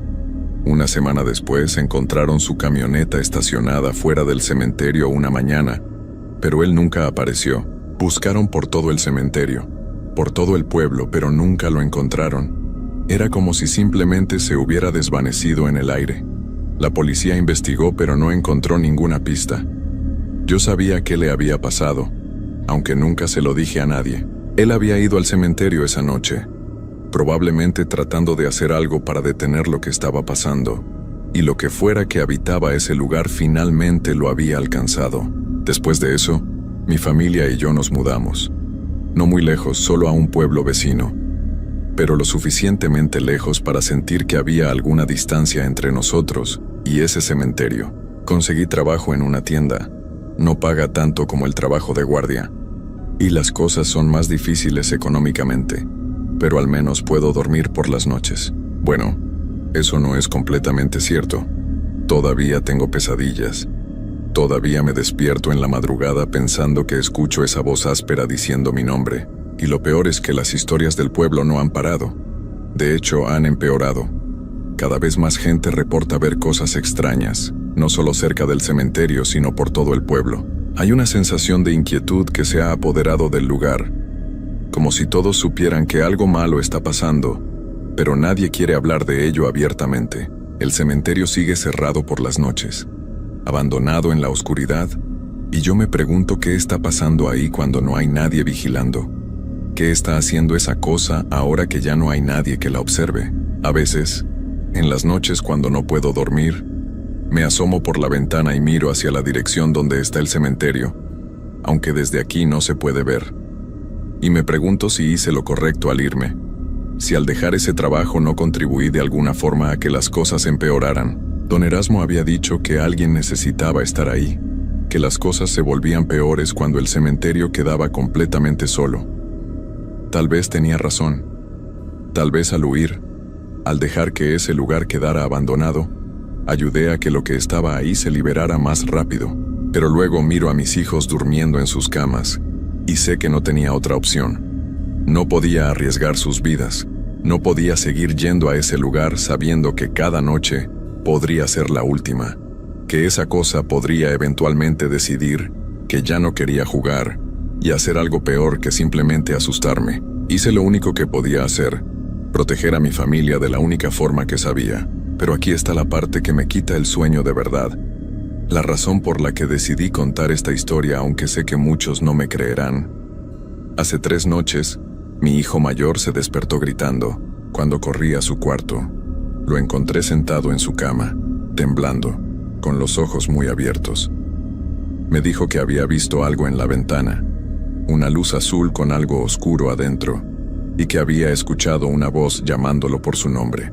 Una semana después encontraron su camioneta estacionada fuera del cementerio una mañana, pero él nunca apareció. Buscaron por todo el cementerio, por todo el pueblo, pero nunca lo encontraron. Era como si simplemente se hubiera desvanecido en el aire. La policía investigó, pero no encontró ninguna pista. Yo sabía qué le había pasado, aunque nunca se lo dije a nadie. Él había ido al cementerio esa noche, probablemente tratando de hacer algo para detener lo que estaba pasando, y lo que fuera que habitaba ese lugar finalmente lo había alcanzado. Después de eso, mi familia y yo nos mudamos. No muy lejos, solo a un pueblo vecino, pero lo suficientemente lejos para sentir que había alguna distancia entre nosotros y ese cementerio. Conseguí trabajo en una tienda. No paga tanto como el trabajo de guardia, y las cosas son más difíciles económicamente, pero al menos puedo dormir por las noches. Bueno, eso no es completamente cierto. Todavía tengo pesadillas. Todavía me despierto en la madrugada pensando que escucho esa voz áspera diciendo mi nombre. Y lo peor es que las historias del pueblo no han parado. De hecho, han empeorado. Cada vez más gente reporta ver cosas extrañas, no solo cerca del cementerio, sino por todo el pueblo. Hay una sensación de inquietud que se ha apoderado del lugar, como si todos supieran que algo malo está pasando, pero nadie quiere hablar de ello abiertamente. El cementerio sigue cerrado por las noches, abandonado en la oscuridad, y yo me pregunto qué está pasando ahí cuando no hay nadie vigilando. ¿Qué está haciendo esa cosa ahora que ya no hay nadie que la observe? A veces, en las noches cuando no puedo dormir, me asomo por la ventana y miro hacia la dirección donde está el cementerio, aunque desde aquí no se puede ver. Y me pregunto si hice lo correcto al irme, si al dejar ese trabajo no contribuí de alguna forma a que las cosas empeoraran. Don Erasmo había dicho que alguien necesitaba estar ahí, que las cosas se volvían peores cuando el cementerio quedaba completamente solo. Tal vez tenía razón. Tal vez al huir, al dejar que ese lugar quedara abandonado, ayudé a que lo que estaba ahí se liberara más rápido. Pero luego miro a mis hijos durmiendo en sus camas, y sé que no tenía otra opción. No podía arriesgar sus vidas. No podía seguir yendo a ese lugar sabiendo que cada noche podría ser la última, que esa cosa podría eventualmente decidir que ya no quería jugar y hacer algo peor que simplemente asustarme. Hice lo único que podía hacer, proteger a mi familia de la única forma que sabía. Pero aquí está la parte que me quita el sueño de verdad. La razón por la que decidí contar esta historia, aunque sé que muchos no me creerán. Hace 3 noches, mi hijo mayor se despertó gritando cuando corrí a su cuarto. Lo encontré sentado en su cama, temblando, con los ojos muy abiertos. Me dijo que había visto algo en la ventana, una luz azul con algo oscuro adentro, y que había escuchado una voz llamándolo por su nombre.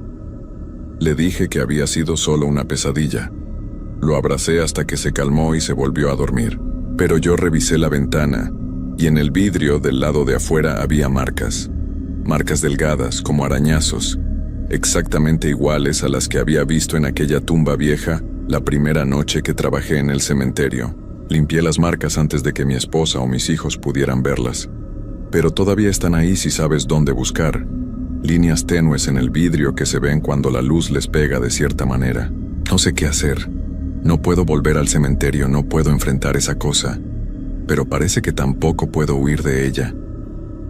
Le dije que había sido solo una pesadilla. Lo abracé hasta que se calmó y se volvió a dormir. Pero yo revisé la ventana, y en el vidrio del lado de afuera había marcas. Marcas delgadas, como arañazos, exactamente iguales a las que había visto en aquella tumba vieja la primera noche que trabajé en el cementerio. Limpié las marcas antes de que mi esposa o mis hijos pudieran verlas. Pero todavía están ahí si sabes dónde buscar. Líneas tenues en el vidrio que se ven cuando la luz les pega de cierta manera. No sé qué hacer. No puedo volver al cementerio, no puedo enfrentar esa cosa. Pero parece que tampoco puedo huir de ella.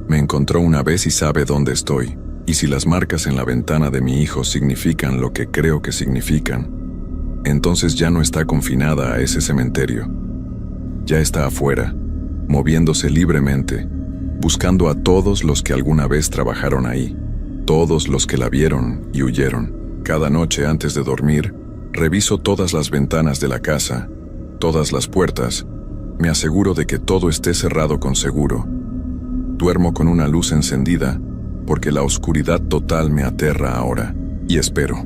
Me encontró una vez y sabe dónde estoy. Y si las marcas en la ventana de mi hijo significan lo que creo que significan, entonces ya no está confinada a ese cementerio. Ya está afuera, moviéndose libremente, buscando a todos los que alguna vez trabajaron ahí, todos los que la vieron y huyeron. Cada noche antes de dormir, reviso todas las ventanas de la casa, todas las puertas, me aseguro de que todo esté cerrado con seguro. Duermo con una luz encendida, porque la oscuridad total me aterra ahora, y espero.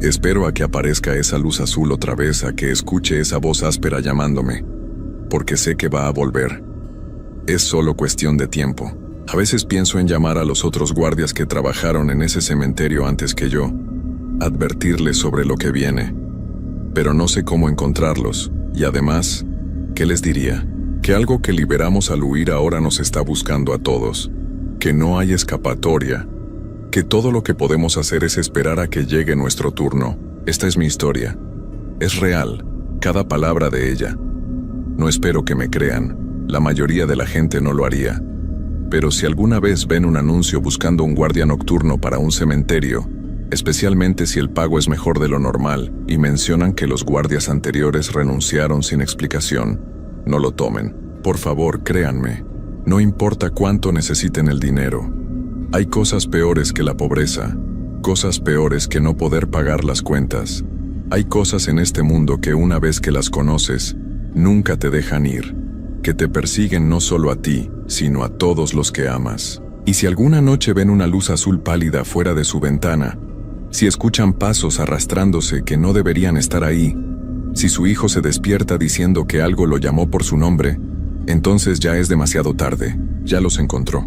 Espero a que aparezca esa luz azul otra vez, a que escuche esa voz áspera llamándome, porque sé que va a volver. Es solo cuestión de tiempo. A veces pienso en llamar a los otros guardias que trabajaron en ese cementerio antes que yo, advertirles sobre lo que viene, pero no sé cómo encontrarlos, y además, ¿qué les diría? Que algo que liberamos al huir ahora nos está buscando a todos. Que no hay escapatoria, que todo lo que podemos hacer es esperar a que llegue nuestro turno. Esta es mi historia. Es real, cada palabra de ella. No espero que me crean, la mayoría de la gente no lo haría. Pero si alguna vez ven un anuncio buscando un guardia nocturno para un cementerio, especialmente si el pago es mejor de lo normal, y mencionan que los guardias anteriores renunciaron sin explicación, no lo tomen. Por favor, créanme. No importa cuánto necesiten el dinero. Hay cosas peores que la pobreza, cosas peores que no poder pagar las cuentas. Hay cosas en este mundo que una vez que las conoces, nunca te dejan ir, que te persiguen no solo a ti, sino a todos los que amas. Y si alguna noche ven una luz azul pálida fuera de su ventana, si escuchan pasos arrastrándose que no deberían estar ahí, si su hijo se despierta diciendo que algo lo llamó por su nombre, entonces ya es demasiado tarde, ya los encontró.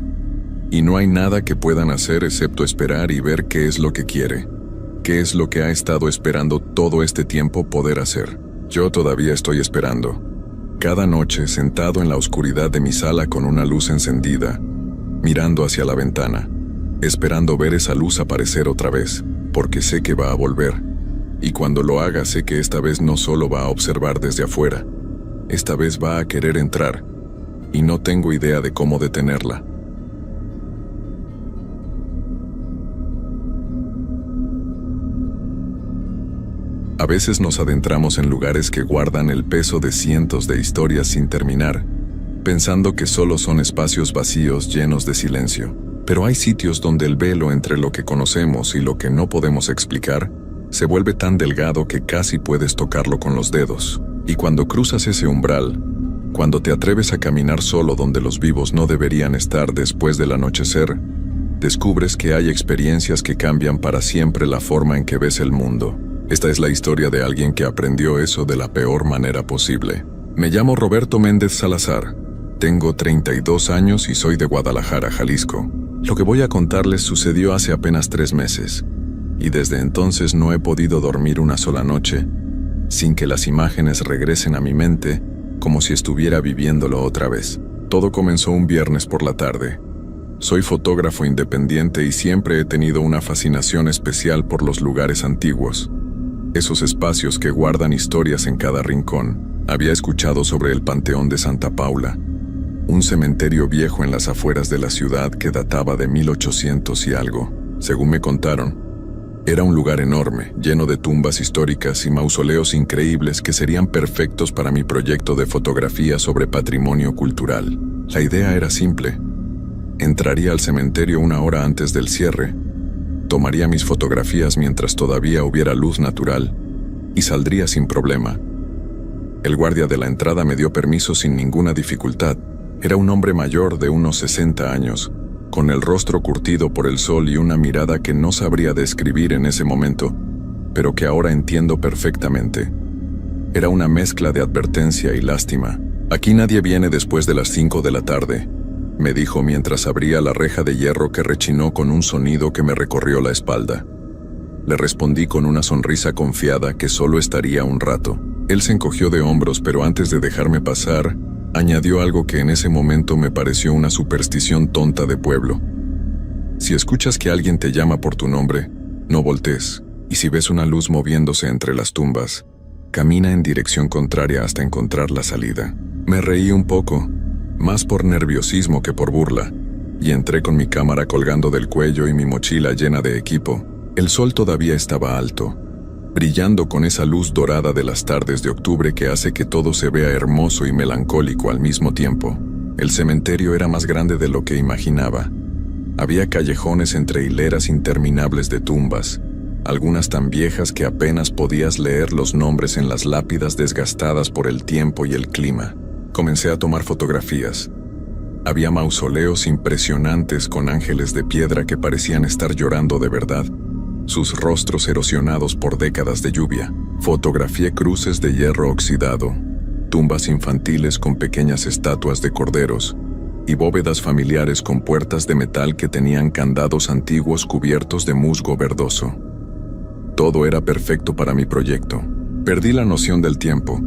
Y no hay nada que puedan hacer excepto esperar y ver qué es lo que quiere, qué es lo que ha estado esperando todo este tiempo poder hacer. Yo todavía estoy esperando. Cada noche sentado en la oscuridad de mi sala con una luz encendida, mirando hacia la ventana, esperando ver esa luz aparecer otra vez, porque sé que va a volver. Y cuando lo haga sé que esta vez no solo va a observar desde afuera, esta vez va a querer entrar, y no tengo idea de cómo detenerla. A veces nos adentramos en lugares que guardan el peso de cientos de historias sin terminar, pensando que solo son espacios vacíos llenos de silencio. Pero hay sitios donde el velo entre lo que conocemos y lo que no podemos explicar se vuelve tan delgado que casi puedes tocarlo con los dedos. Y cuando cruzas ese umbral, cuando te atreves a caminar solo donde los vivos no deberían estar después del anochecer, descubres que hay experiencias que cambian para siempre la forma en que ves el mundo. Esta es la historia de alguien que aprendió eso de la peor manera posible. Me llamo Roberto Méndez Salazar. Tengo 32 años y soy de Guadalajara, Jalisco. Lo que voy a contarles sucedió hace apenas 3 meses, y desde entonces no he podido dormir una sola noche sin que las imágenes regresen a mi mente como si estuviera viviéndolo otra vez. Todo comenzó un viernes por la tarde. Soy fotógrafo independiente y siempre he tenido una fascinación especial por los lugares antiguos, esos espacios que guardan historias en cada rincón. Había escuchado sobre el Panteón de Santa Paula, un cementerio viejo en las afueras de la ciudad que databa de 1800 y algo. Según me contaron, era un lugar enorme, lleno de tumbas históricas y mausoleos increíbles que serían perfectos para mi proyecto de fotografía sobre patrimonio cultural. La idea era simple. Entraría al cementerio 1 hora antes del cierre, tomaría mis fotografías mientras todavía hubiera luz natural y saldría sin problema. El guardia de la entrada me dio permiso sin ninguna dificultad. Era un hombre mayor de unos 60 años, con el rostro curtido por el sol y una mirada que no sabría describir en ese momento, pero que ahora entiendo perfectamente. Era una mezcla de advertencia y lástima. «Aquí nadie viene después de las 5 de la tarde», me dijo mientras abría la reja de hierro que rechinó con un sonido que me recorrió la espalda. Le respondí con una sonrisa confiada que solo estaría un rato. Él se encogió de hombros, pero antes de dejarme pasar, añadió algo que en ese momento me pareció una superstición tonta de pueblo. «Si escuchas que alguien te llama por tu nombre, no voltees, y si ves una luz moviéndose entre las tumbas, camina en dirección contraria hasta encontrar la salida». Me reí un poco, más por nerviosismo que por burla, y entré con mi cámara colgando del cuello y mi mochila llena de equipo. El sol todavía estaba alto, brillando con esa luz dorada de las tardes de octubre que hace que todo se vea hermoso y melancólico al mismo tiempo. El cementerio era más grande de lo que imaginaba. Había callejones entre hileras interminables de tumbas, algunas tan viejas que apenas podías leer los nombres en las lápidas desgastadas por el tiempo y el clima. Comencé a tomar fotografías. Había mausoleos impresionantes con ángeles de piedra que parecían estar llorando de verdad, sus rostros erosionados por décadas de lluvia. Fotografié cruces de hierro oxidado, tumbas infantiles con pequeñas estatuas de corderos y bóvedas familiares con puertas de metal que tenían candados antiguos cubiertos de musgo verdoso. Todo era perfecto para mi proyecto. Perdí la noción del tiempo,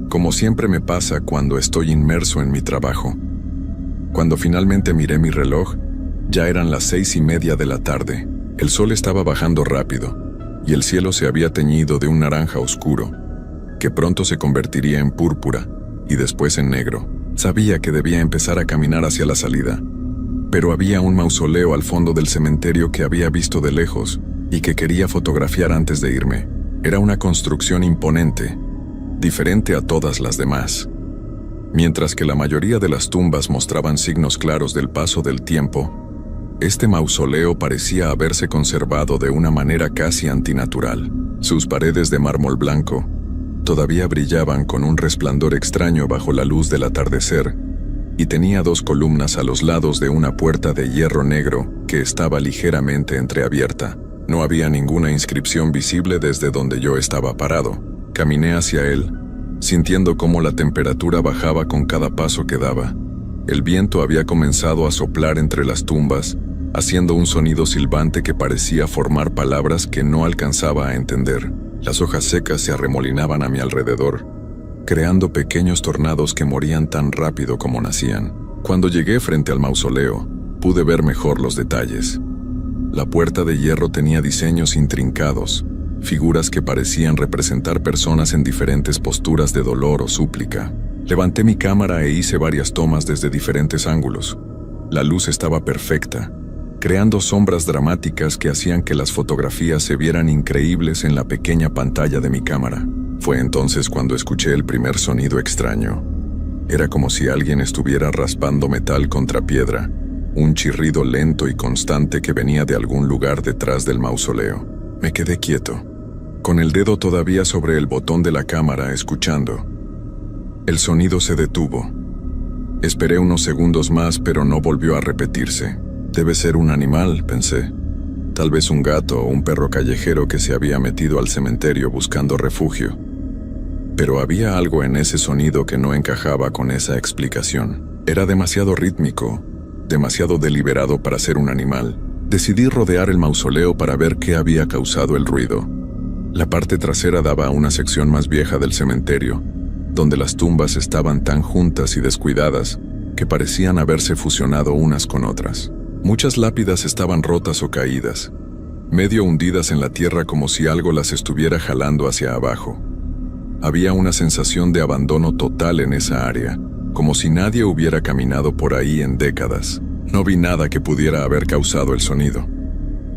como siempre me pasa cuando estoy inmerso en mi trabajo. Cuando finalmente miré mi reloj, ya eran las 6:30 de la tarde. El sol estaba bajando rápido, y el cielo se había teñido de un naranja oscuro, que pronto se convertiría en púrpura, y después en negro. Sabía que debía empezar a caminar hacia la salida, pero había un mausoleo al fondo del cementerio que había visto de lejos, y que quería fotografiar antes de irme. Era una construcción imponente, diferente a todas las demás. Mientras que la mayoría de las tumbas mostraban signos claros del paso del tiempo, este mausoleo parecía haberse conservado de una manera casi antinatural. Sus paredes de mármol blanco todavía brillaban con un resplandor extraño bajo la luz del atardecer, y tenía 2 columnas a los lados de una puerta de hierro negro que estaba ligeramente entreabierta. No había ninguna inscripción visible desde donde yo estaba parado. Caminé hacia él, sintiendo cómo la temperatura bajaba con cada paso que daba. El viento había comenzado a soplar entre las tumbas, haciendo un sonido silbante que parecía formar palabras que no alcanzaba a entender. Las hojas secas se arremolinaban a mi alrededor, creando pequeños tornados que morían tan rápido como nacían. Cuando llegué frente al mausoleo, pude ver mejor los detalles. La puerta de hierro tenía diseños intrincados, figuras que parecían representar personas en diferentes posturas de dolor o súplica. Levanté mi cámara e hice varias tomas desde diferentes ángulos. La luz estaba perfecta, creando sombras dramáticas que hacían que las fotografías se vieran increíbles en la pequeña pantalla de mi cámara. Fue entonces cuando escuché el primer sonido extraño. Era como si alguien estuviera raspando metal contra piedra, un chirrido lento y constante que venía de algún lugar detrás del mausoleo. Me quedé quieto, con el dedo todavía sobre el botón de la cámara, escuchando. El sonido se detuvo. Esperé unos segundos más, pero no volvió a repetirse. Debe ser un animal, pensé. tal vez un gato o un perro callejero que se había metido al cementerio buscando refugio. Pero había algo en ese sonido que no encajaba con esa explicación. Era demasiado rítmico, demasiado deliberado para ser un animal. Decidí rodear el mausoleo para ver qué había causado el ruido. La parte trasera daba a una sección más vieja del cementerio, donde las tumbas estaban tan juntas y descuidadas que parecían haberse fusionado unas con otras. Muchas lápidas estaban rotas o caídas, medio hundidas en la tierra como si algo las estuviera jalando hacia abajo. Había una sensación de abandono total en esa área, como si nadie hubiera caminado por ahí en décadas. No vi nada que pudiera haber causado el sonido.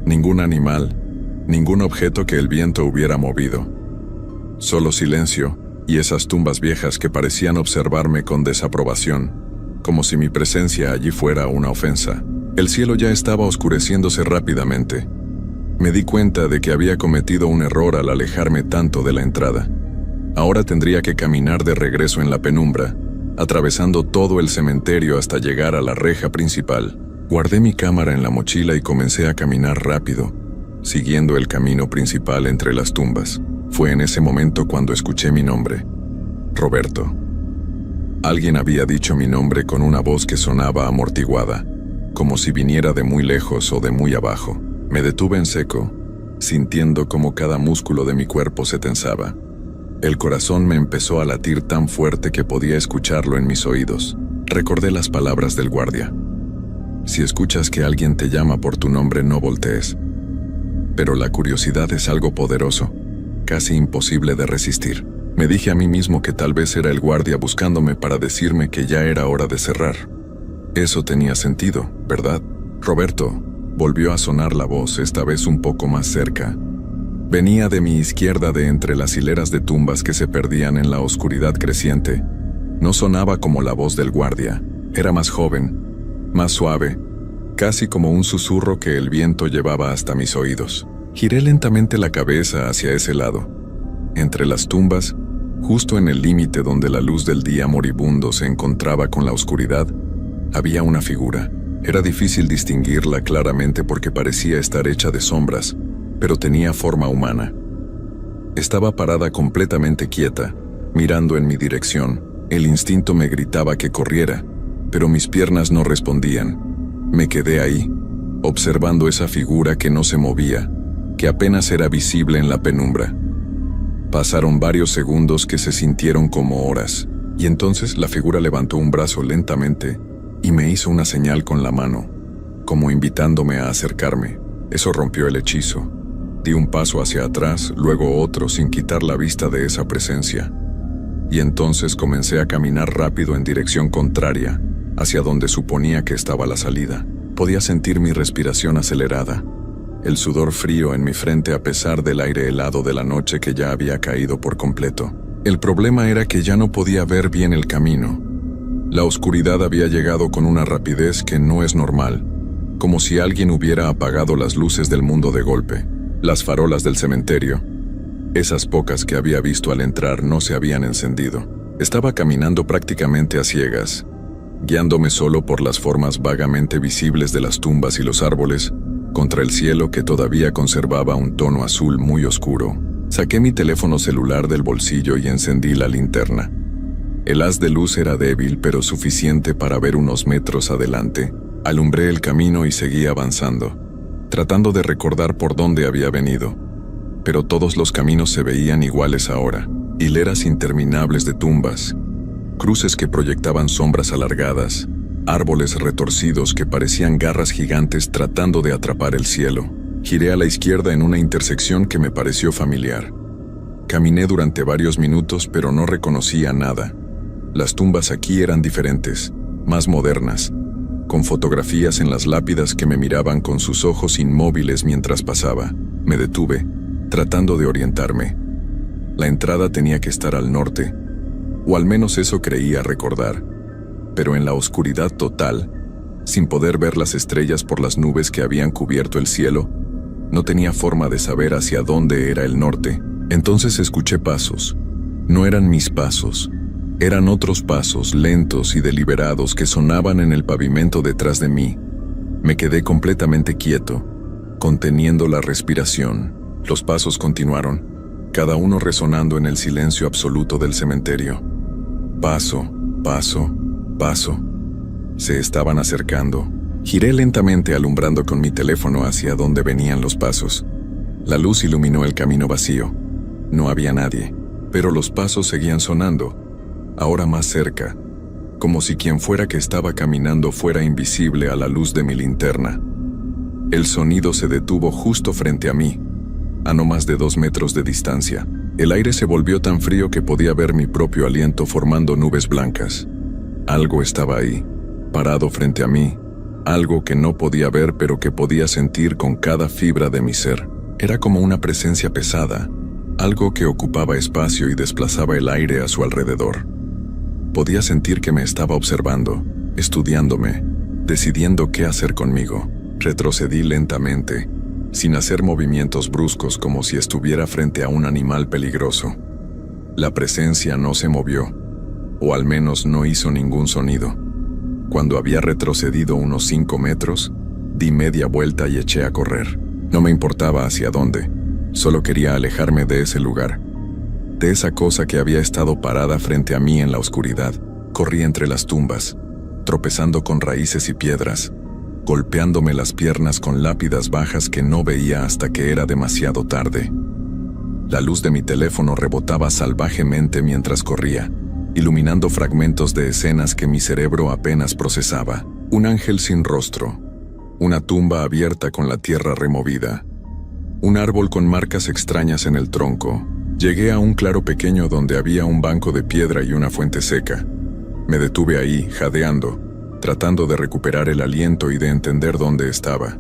Ningún animal, ningún objeto que el viento hubiera movido. Solo silencio y esas tumbas viejas que parecían observarme con desaprobación, como si mi presencia allí fuera una ofensa. El cielo ya estaba oscureciéndose rápidamente. Me di cuenta de que había cometido un error al alejarme tanto de la entrada. Ahora tendría que caminar de regreso en la penumbra, atravesando todo el cementerio hasta llegar a la reja principal. Guardé mi cámara en la mochila y comencé a caminar rápido, siguiendo el camino principal entre las tumbas. Fue en ese momento cuando escuché mi nombre. Roberto. Alguien había dicho mi nombre con una voz que sonaba amortiguada, como si viniera de muy lejos o de muy abajo. Me detuve en seco, sintiendo como cada músculo de mi cuerpo se tensaba. El corazón me empezó a latir tan fuerte que podía escucharlo en mis oídos. Recordé las palabras del guardia. Si escuchas que alguien te llama por tu nombre, no voltees. Pero la curiosidad es algo poderoso, casi imposible de resistir. Me dije a mí mismo que tal vez era el guardia buscándome para decirme que ya era hora de cerrar. Eso tenía sentido, ¿verdad? Roberto, volvió a sonar la voz, esta vez un poco más cerca. Venía de mi izquierda, de entre las hileras de tumbas que se perdían en la oscuridad creciente. No sonaba como la voz del guardia, era más joven, más suave, casi como un susurro que el viento llevaba hasta mis oídos. Giré lentamente la cabeza hacia ese lado. Entre las tumbas, justo en el límite donde la luz del día moribundo se encontraba con la oscuridad, había una figura. Era difícil distinguirla claramente porque parecía estar hecha de sombras, pero tenía forma humana. Estaba parada completamente quieta, mirando en mi dirección. El instinto me gritaba que corriera, pero mis piernas no respondían. Me quedé ahí, observando esa figura que no se movía, que apenas era visible en la penumbra. Pasaron varios segundos que se sintieron como horas, y entonces la figura levantó un brazo lentamente y me hizo una señal con la mano, como invitándome a acercarme. Eso rompió el hechizo. Di un paso hacia atrás, luego otro, sin quitar la vista de esa presencia. Y entonces comencé a caminar rápido en dirección contraria, hacia donde suponía que estaba la salida. Podía sentir mi respiración acelerada, el sudor frío en mi frente a pesar del aire helado de la noche que ya había caído por completo. El problema era que ya no podía ver bien el camino. La oscuridad había llegado con una rapidez que no es normal, como si alguien hubiera apagado las luces del mundo de golpe. Las farolas del cementerio, esas pocas que había visto al entrar, no se habían encendido. Estaba caminando prácticamente a ciegas, guiándome solo por las formas vagamente visibles de las tumbas y los árboles, contra el cielo que todavía conservaba un tono azul muy oscuro. Saqué mi teléfono celular del bolsillo y encendí la linterna. El haz de luz era débil, pero suficiente para ver unos metros adelante. Alumbré el camino y seguí avanzando, tratando de recordar por dónde había venido. Pero todos los caminos se veían iguales ahora, hileras interminables de tumbas, cruces que proyectaban sombras alargadas, árboles retorcidos que parecían garras gigantes tratando de atrapar el cielo. Giré a la izquierda en una intersección que me pareció familiar. Caminé durante varios minutos, pero no reconocía nada. Las tumbas aquí eran diferentes, más modernas, con fotografías en las lápidas que me miraban con sus ojos inmóviles mientras pasaba. Me detuve, tratando de orientarme. La entrada tenía que estar al norte, o al menos eso creía recordar. Pero en la oscuridad total, sin poder ver las estrellas por las nubes que habían cubierto el cielo, no tenía forma de saber hacia dónde era el norte. Entonces escuché pasos. No eran mis pasos. Eran otros pasos lentos y deliberados que sonaban en el pavimento detrás de mí. Me quedé completamente quieto, conteniendo la respiración. Los pasos continuaron, cada uno resonando en el silencio absoluto del cementerio. Paso, paso, paso. Se estaban acercando. Giré lentamente alumbrando con mi teléfono hacia donde venían los pasos. La luz iluminó el camino vacío. No había nadie, pero los pasos seguían sonando, ahora más cerca, como si quien fuera que estaba caminando fuera invisible a la luz de mi linterna. El sonido se detuvo justo frente a mí, a no más de 2 metros de distancia. El aire se volvió tan frío que podía ver mi propio aliento formando nubes blancas. Algo estaba ahí, parado frente a mí, algo que no podía ver pero que podía sentir con cada fibra de mi ser. Era como una presencia pesada, algo que ocupaba espacio y desplazaba el aire a su alrededor. Podía sentir que me estaba observando, estudiándome, decidiendo qué hacer conmigo. Retrocedí lentamente, sin hacer movimientos bruscos como si estuviera frente a un animal peligroso. La presencia no se movió, o al menos no hizo ningún sonido. Cuando había retrocedido unos 5 metros, di media vuelta y eché a correr. No me importaba hacia dónde, solo quería alejarme de ese lugar, de esa cosa que había estado parada frente a mí en la oscuridad. Corrí entre las tumbas, tropezando con raíces y piedras, golpeándome las piernas con lápidas bajas que no veía hasta que era demasiado tarde. La luz de mi teléfono rebotaba salvajemente mientras corría, iluminando fragmentos de escenas que mi cerebro apenas procesaba. Un ángel sin rostro, una tumba abierta con la tierra removida, un árbol con marcas extrañas en el tronco. Llegué a un claro pequeño donde había un banco de piedra y una fuente seca. Me detuve ahí, jadeando, tratando de recuperar el aliento y de entender dónde estaba.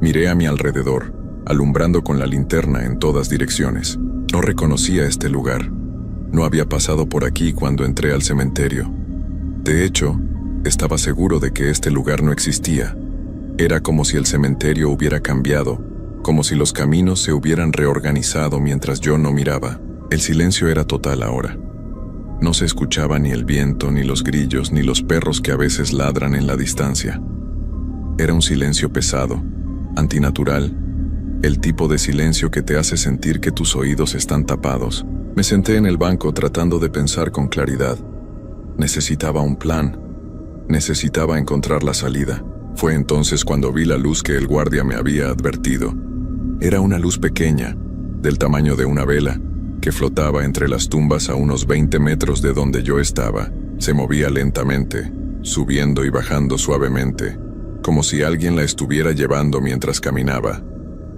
Miré a mi alrededor, alumbrando con la linterna en todas direcciones. No reconocía este lugar. No había pasado por aquí cuando entré al cementerio. De hecho, estaba seguro de que este lugar no existía. Era como si el cementerio hubiera cambiado, como si los caminos se hubieran reorganizado mientras yo no miraba. El silencio era total ahora. No se escuchaba ni el viento, ni los grillos, ni los perros que a veces ladran en la distancia. Era un silencio pesado, antinatural, el tipo de silencio que te hace sentir que tus oídos están tapados. Me senté en el banco tratando de pensar con claridad. Necesitaba un plan. Necesitaba encontrar la salida. Fue entonces cuando vi la luz que el guardia me había advertido. Era una luz pequeña, del tamaño de una vela, que flotaba entre las tumbas a unos 20 metros de donde yo estaba. Se movía lentamente, subiendo y bajando suavemente, como si alguien la estuviera llevando mientras caminaba.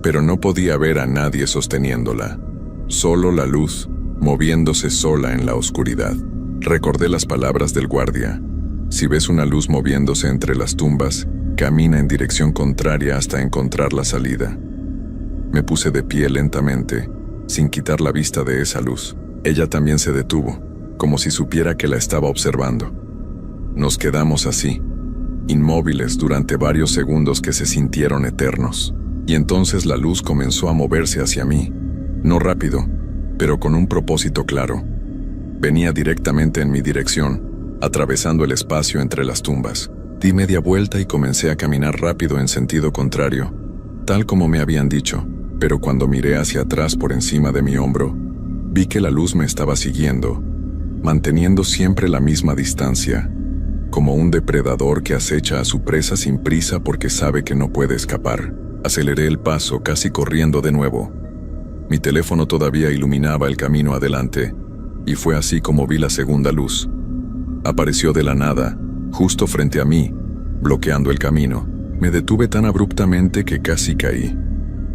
Pero no podía ver a nadie sosteniéndola. Solo la luz, moviéndose sola en la oscuridad. Recordé las palabras del guardia. Si ves una luz moviéndose entre las tumbas, camina en dirección contraria hasta encontrar la salida. Me puse de pie lentamente, sin quitar la vista de esa luz. Ella también se detuvo, como si supiera que la estaba observando. Nos quedamos así, inmóviles durante varios segundos que se sintieron eternos. Y entonces la luz comenzó a moverse hacia mí, no rápido, pero con un propósito claro. Venía directamente en mi dirección, atravesando el espacio entre las tumbas. Di media vuelta y comencé a caminar rápido en sentido contrario, tal como me habían dicho, pero cuando miré hacia atrás por encima de mi hombro, vi que la luz me estaba siguiendo, manteniendo siempre la misma distancia, como un depredador que acecha a su presa sin prisa porque sabe que no puede escapar. Aceleré el paso, casi corriendo de nuevo. Mi teléfono todavía iluminaba el camino adelante, y fue así como vi la segunda luz. Apareció de la nada, justo frente a mí, bloqueando el camino. Me detuve tan abruptamente que casi caí.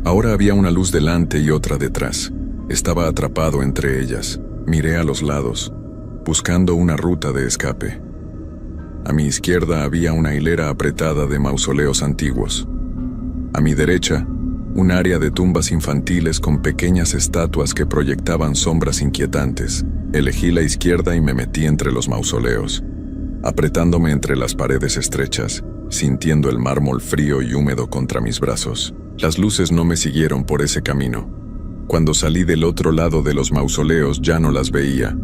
Ahora había una luz delante y otra detrás. Estaba atrapado entre ellas. Miré a los lados, buscando una ruta de escape. A mi izquierda había una hilera apretada de mausoleos antiguos. A mi derecha, un área de tumbas infantiles con pequeñas estatuas que proyectaban sombras inquietantes. Elegí la izquierda y me metí entre los mausoleos, apretándome entre las paredes estrechas, sintiendo el mármol frío y húmedo contra mis brazos. Las luces no me siguieron por ese camino. Cuando salí del otro lado de los mausoleos ya no las veía,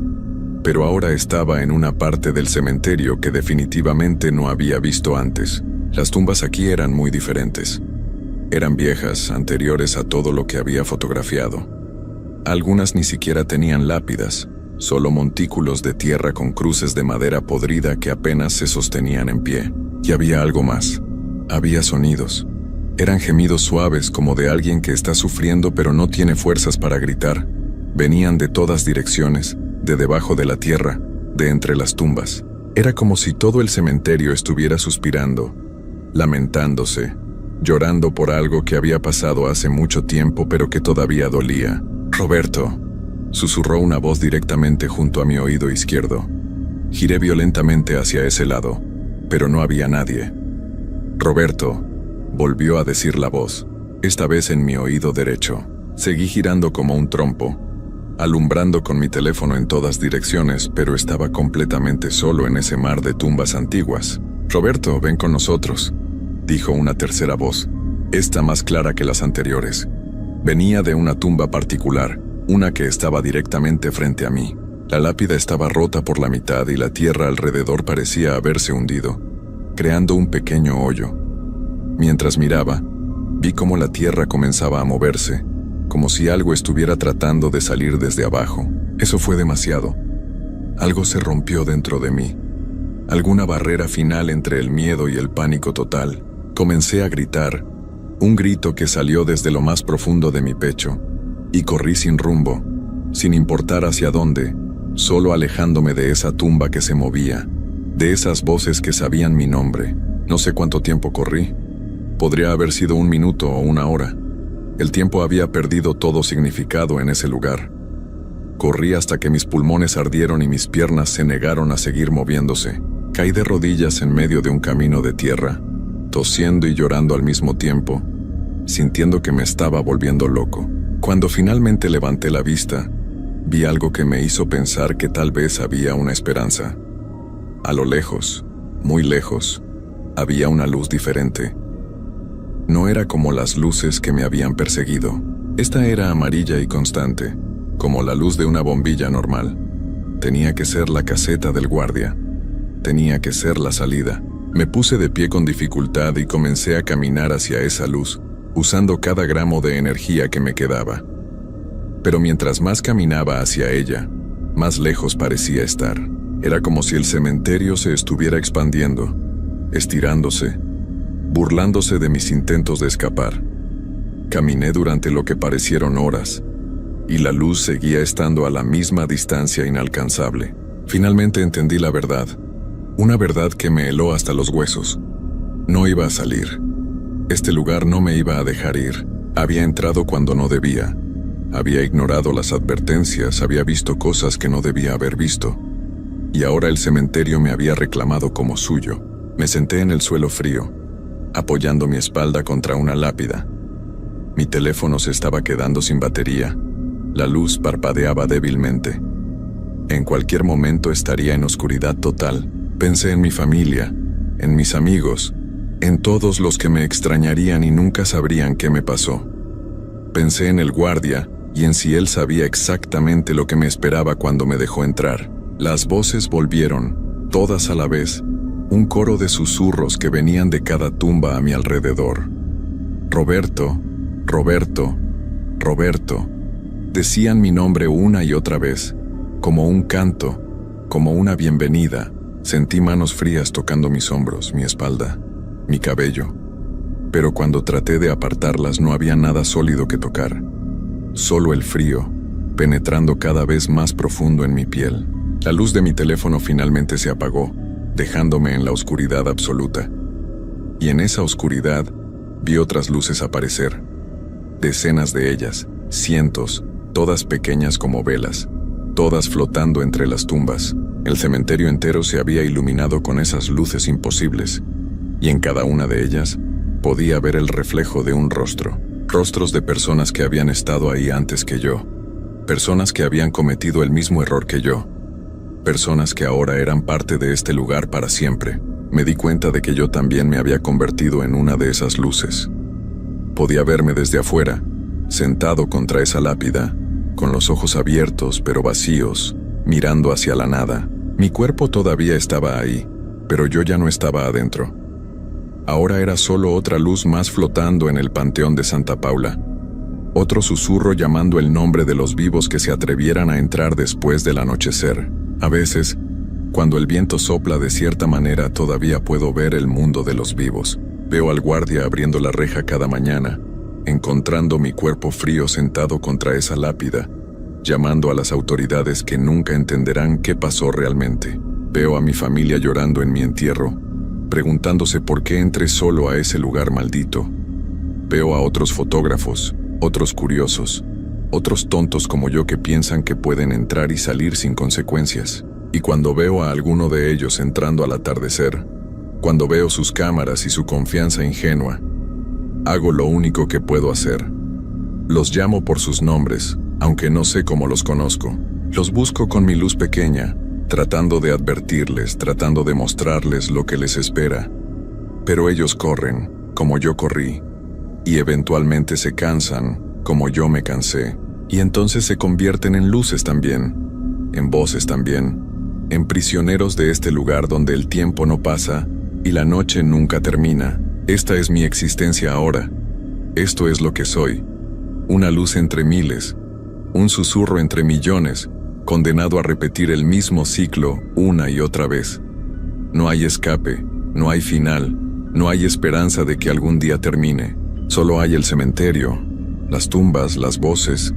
pero ahora estaba en una parte del cementerio que definitivamente no había visto antes. Las tumbas aquí eran muy diferentes. Eran viejas, anteriores a todo lo que había fotografiado. Algunas ni siquiera tenían lápidas, solo montículos de tierra con cruces de madera podrida que apenas se sostenían en pie. Y había algo más. Había sonidos. Eran gemidos suaves como de alguien que está sufriendo pero no tiene fuerzas para gritar. Venían de todas direcciones, de debajo de la tierra, de entre las tumbas. Era como si todo el cementerio estuviera suspirando, lamentándose, llorando por algo que había pasado hace mucho tiempo pero que todavía dolía. «Roberto», susurró una voz directamente junto a mi oído izquierdo. Giré violentamente hacia ese lado, pero no había nadie. «Roberto», volvió a decir la voz, esta vez en mi oído derecho. Seguí girando como un trompo, alumbrando con mi teléfono en todas direcciones, pero estaba completamente solo en ese mar de tumbas antiguas. «Roberto, ven con nosotros», dijo una tercera voz, esta más clara que las anteriores. Venía de una tumba particular, una que estaba directamente frente a mí. La lápida estaba rota por la mitad y la tierra alrededor parecía haberse hundido, creando un pequeño hoyo. Mientras miraba, vi cómo la tierra comenzaba a moverse, como si algo estuviera tratando de salir desde abajo. Eso fue demasiado. Algo se rompió dentro de mí. Alguna barrera final entre el miedo y el pánico total. Comencé a gritar, un grito que salió desde lo más profundo de mi pecho, y corrí sin rumbo, sin importar hacia dónde, solo alejándome de esa tumba que se movía, de esas voces que sabían mi nombre. No sé cuánto tiempo corrí. Podría haber sido 1 minuto o 1 hora. El tiempo había perdido todo significado en ese lugar. Corrí hasta que mis pulmones ardieron y mis piernas se negaron a seguir moviéndose. Caí de rodillas en medio de un camino de tierra, tosiendo y llorando al mismo tiempo, sintiendo que me estaba volviendo loco. Cuando finalmente levanté la vista, vi algo que me hizo pensar que tal vez había una esperanza. A lo lejos, muy lejos, había una luz diferente. No era como las luces que me habían perseguido. Esta era amarilla y constante, como la luz de una bombilla normal. Tenía que ser la caseta del guardia. Tenía que ser la salida. Me puse de pie con dificultad y comencé a caminar hacia esa luz, usando cada gramo de energía que me quedaba. Pero mientras más caminaba hacia ella, más lejos parecía estar. Era como si el cementerio se estuviera expandiendo, estirándose, burlándose de mis intentos de escapar. Caminé durante lo que parecieron horas, y la luz seguía estando a la misma distancia inalcanzable. Finalmente entendí la verdad, una verdad que me heló hasta los huesos. No iba a salir. Este lugar no me iba a dejar ir. Había entrado cuando no debía. Había ignorado las advertencias, había visto cosas que no debía haber visto. Y ahora el cementerio me había reclamado como suyo. Me senté en el suelo frío, apoyando mi espalda contra una lápida. Mi teléfono se estaba quedando sin batería. La luz parpadeaba débilmente. En cualquier momento estaría en oscuridad total. Pensé en mi familia, en mis amigos, en todos los que me extrañarían y nunca sabrían qué me pasó. Pensé en el guardia y en si él sabía exactamente lo que me esperaba cuando me dejó entrar. Las voces volvieron, todas a la vez, un coro de susurros que venían de cada tumba a mi alrededor. «Roberto, Roberto, Roberto», decían mi nombre una y otra vez, como un canto, como una bienvenida. Sentí manos frías tocando mis hombros, mi espalda, mi cabello. Pero cuando traté de apartarlas no había nada sólido que tocar. Solo el frío, penetrando cada vez más profundo en mi piel. La luz de mi teléfono finalmente se apagó, dejándome en la oscuridad absoluta. Y en esa oscuridad vi otras luces aparecer. Decenas de ellas, cientos, todas pequeñas como velas, todas flotando entre las tumbas. El cementerio entero se había iluminado con esas luces imposibles, y en cada una de ellas podía ver el reflejo de un rostro. Rostros de personas que habían estado ahí antes que yo. Personas que habían cometido el mismo error que yo. Personas que ahora eran parte de este lugar para siempre. Me di cuenta de que yo también me había convertido en una de esas luces. Podía verme desde afuera, sentado contra esa lápida, con los ojos abiertos pero vacíos, mirando hacia la nada. Mi cuerpo todavía estaba ahí, pero yo ya no estaba adentro. Ahora era solo otra luz más flotando en el panteón de Santa Paula. Otro susurro llamando el nombre de los vivos que se atrevieran a entrar después del anochecer. A veces, cuando el viento sopla de cierta manera, todavía puedo ver el mundo de los vivos. Veo al guardia abriendo la reja cada mañana, encontrando mi cuerpo frío sentado contra esa lápida, llamando a las autoridades que nunca entenderán qué pasó realmente. Veo a mi familia llorando en mi entierro, preguntándose por qué entré solo a ese lugar maldito. Veo a otros fotógrafos, otros curiosos, otros tontos como yo que piensan que pueden entrar y salir sin consecuencias. Y cuando veo a alguno de ellos entrando al atardecer, cuando veo sus cámaras y su confianza ingenua, hago lo único que puedo hacer. Los llamo por sus nombres, aunque no sé cómo los conozco. Los busco con mi luz pequeña, tratando de advertirles, tratando de mostrarles lo que les espera. Pero ellos corren, como yo corrí, y eventualmente se cansan, como yo me cansé, y entonces se convierten en luces también, en voces también, en prisioneros de este lugar donde el tiempo no pasa y la noche nunca termina. Esta es mi existencia ahora. Esto es lo que soy. Una luz entre miles, un susurro entre millones, condenado a repetir el mismo ciclo una y otra vez. No hay escape, no hay final, no hay esperanza de que algún día termine. Solo hay el cementerio, las tumbas, las voces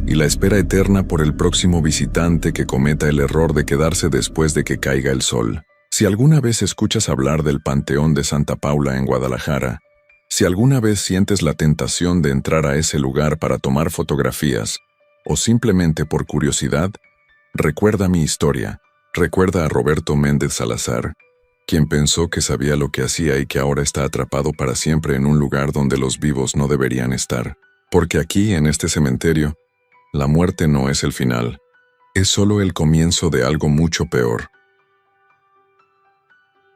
y la espera eterna por el próximo visitante que cometa el error de quedarse después de que caiga el sol. Si alguna vez escuchas hablar del Panteón de Santa Paula en Guadalajara, si alguna vez sientes la tentación de entrar a ese lugar para tomar fotografías, o simplemente por curiosidad, recuerda mi historia, recuerda a Roberto Méndez Salazar, quien pensó que sabía lo que hacía y que ahora está atrapado para siempre en un lugar donde los vivos no deberían estar. Porque aquí, en este cementerio, la muerte no es el final, es solo el comienzo de algo mucho peor.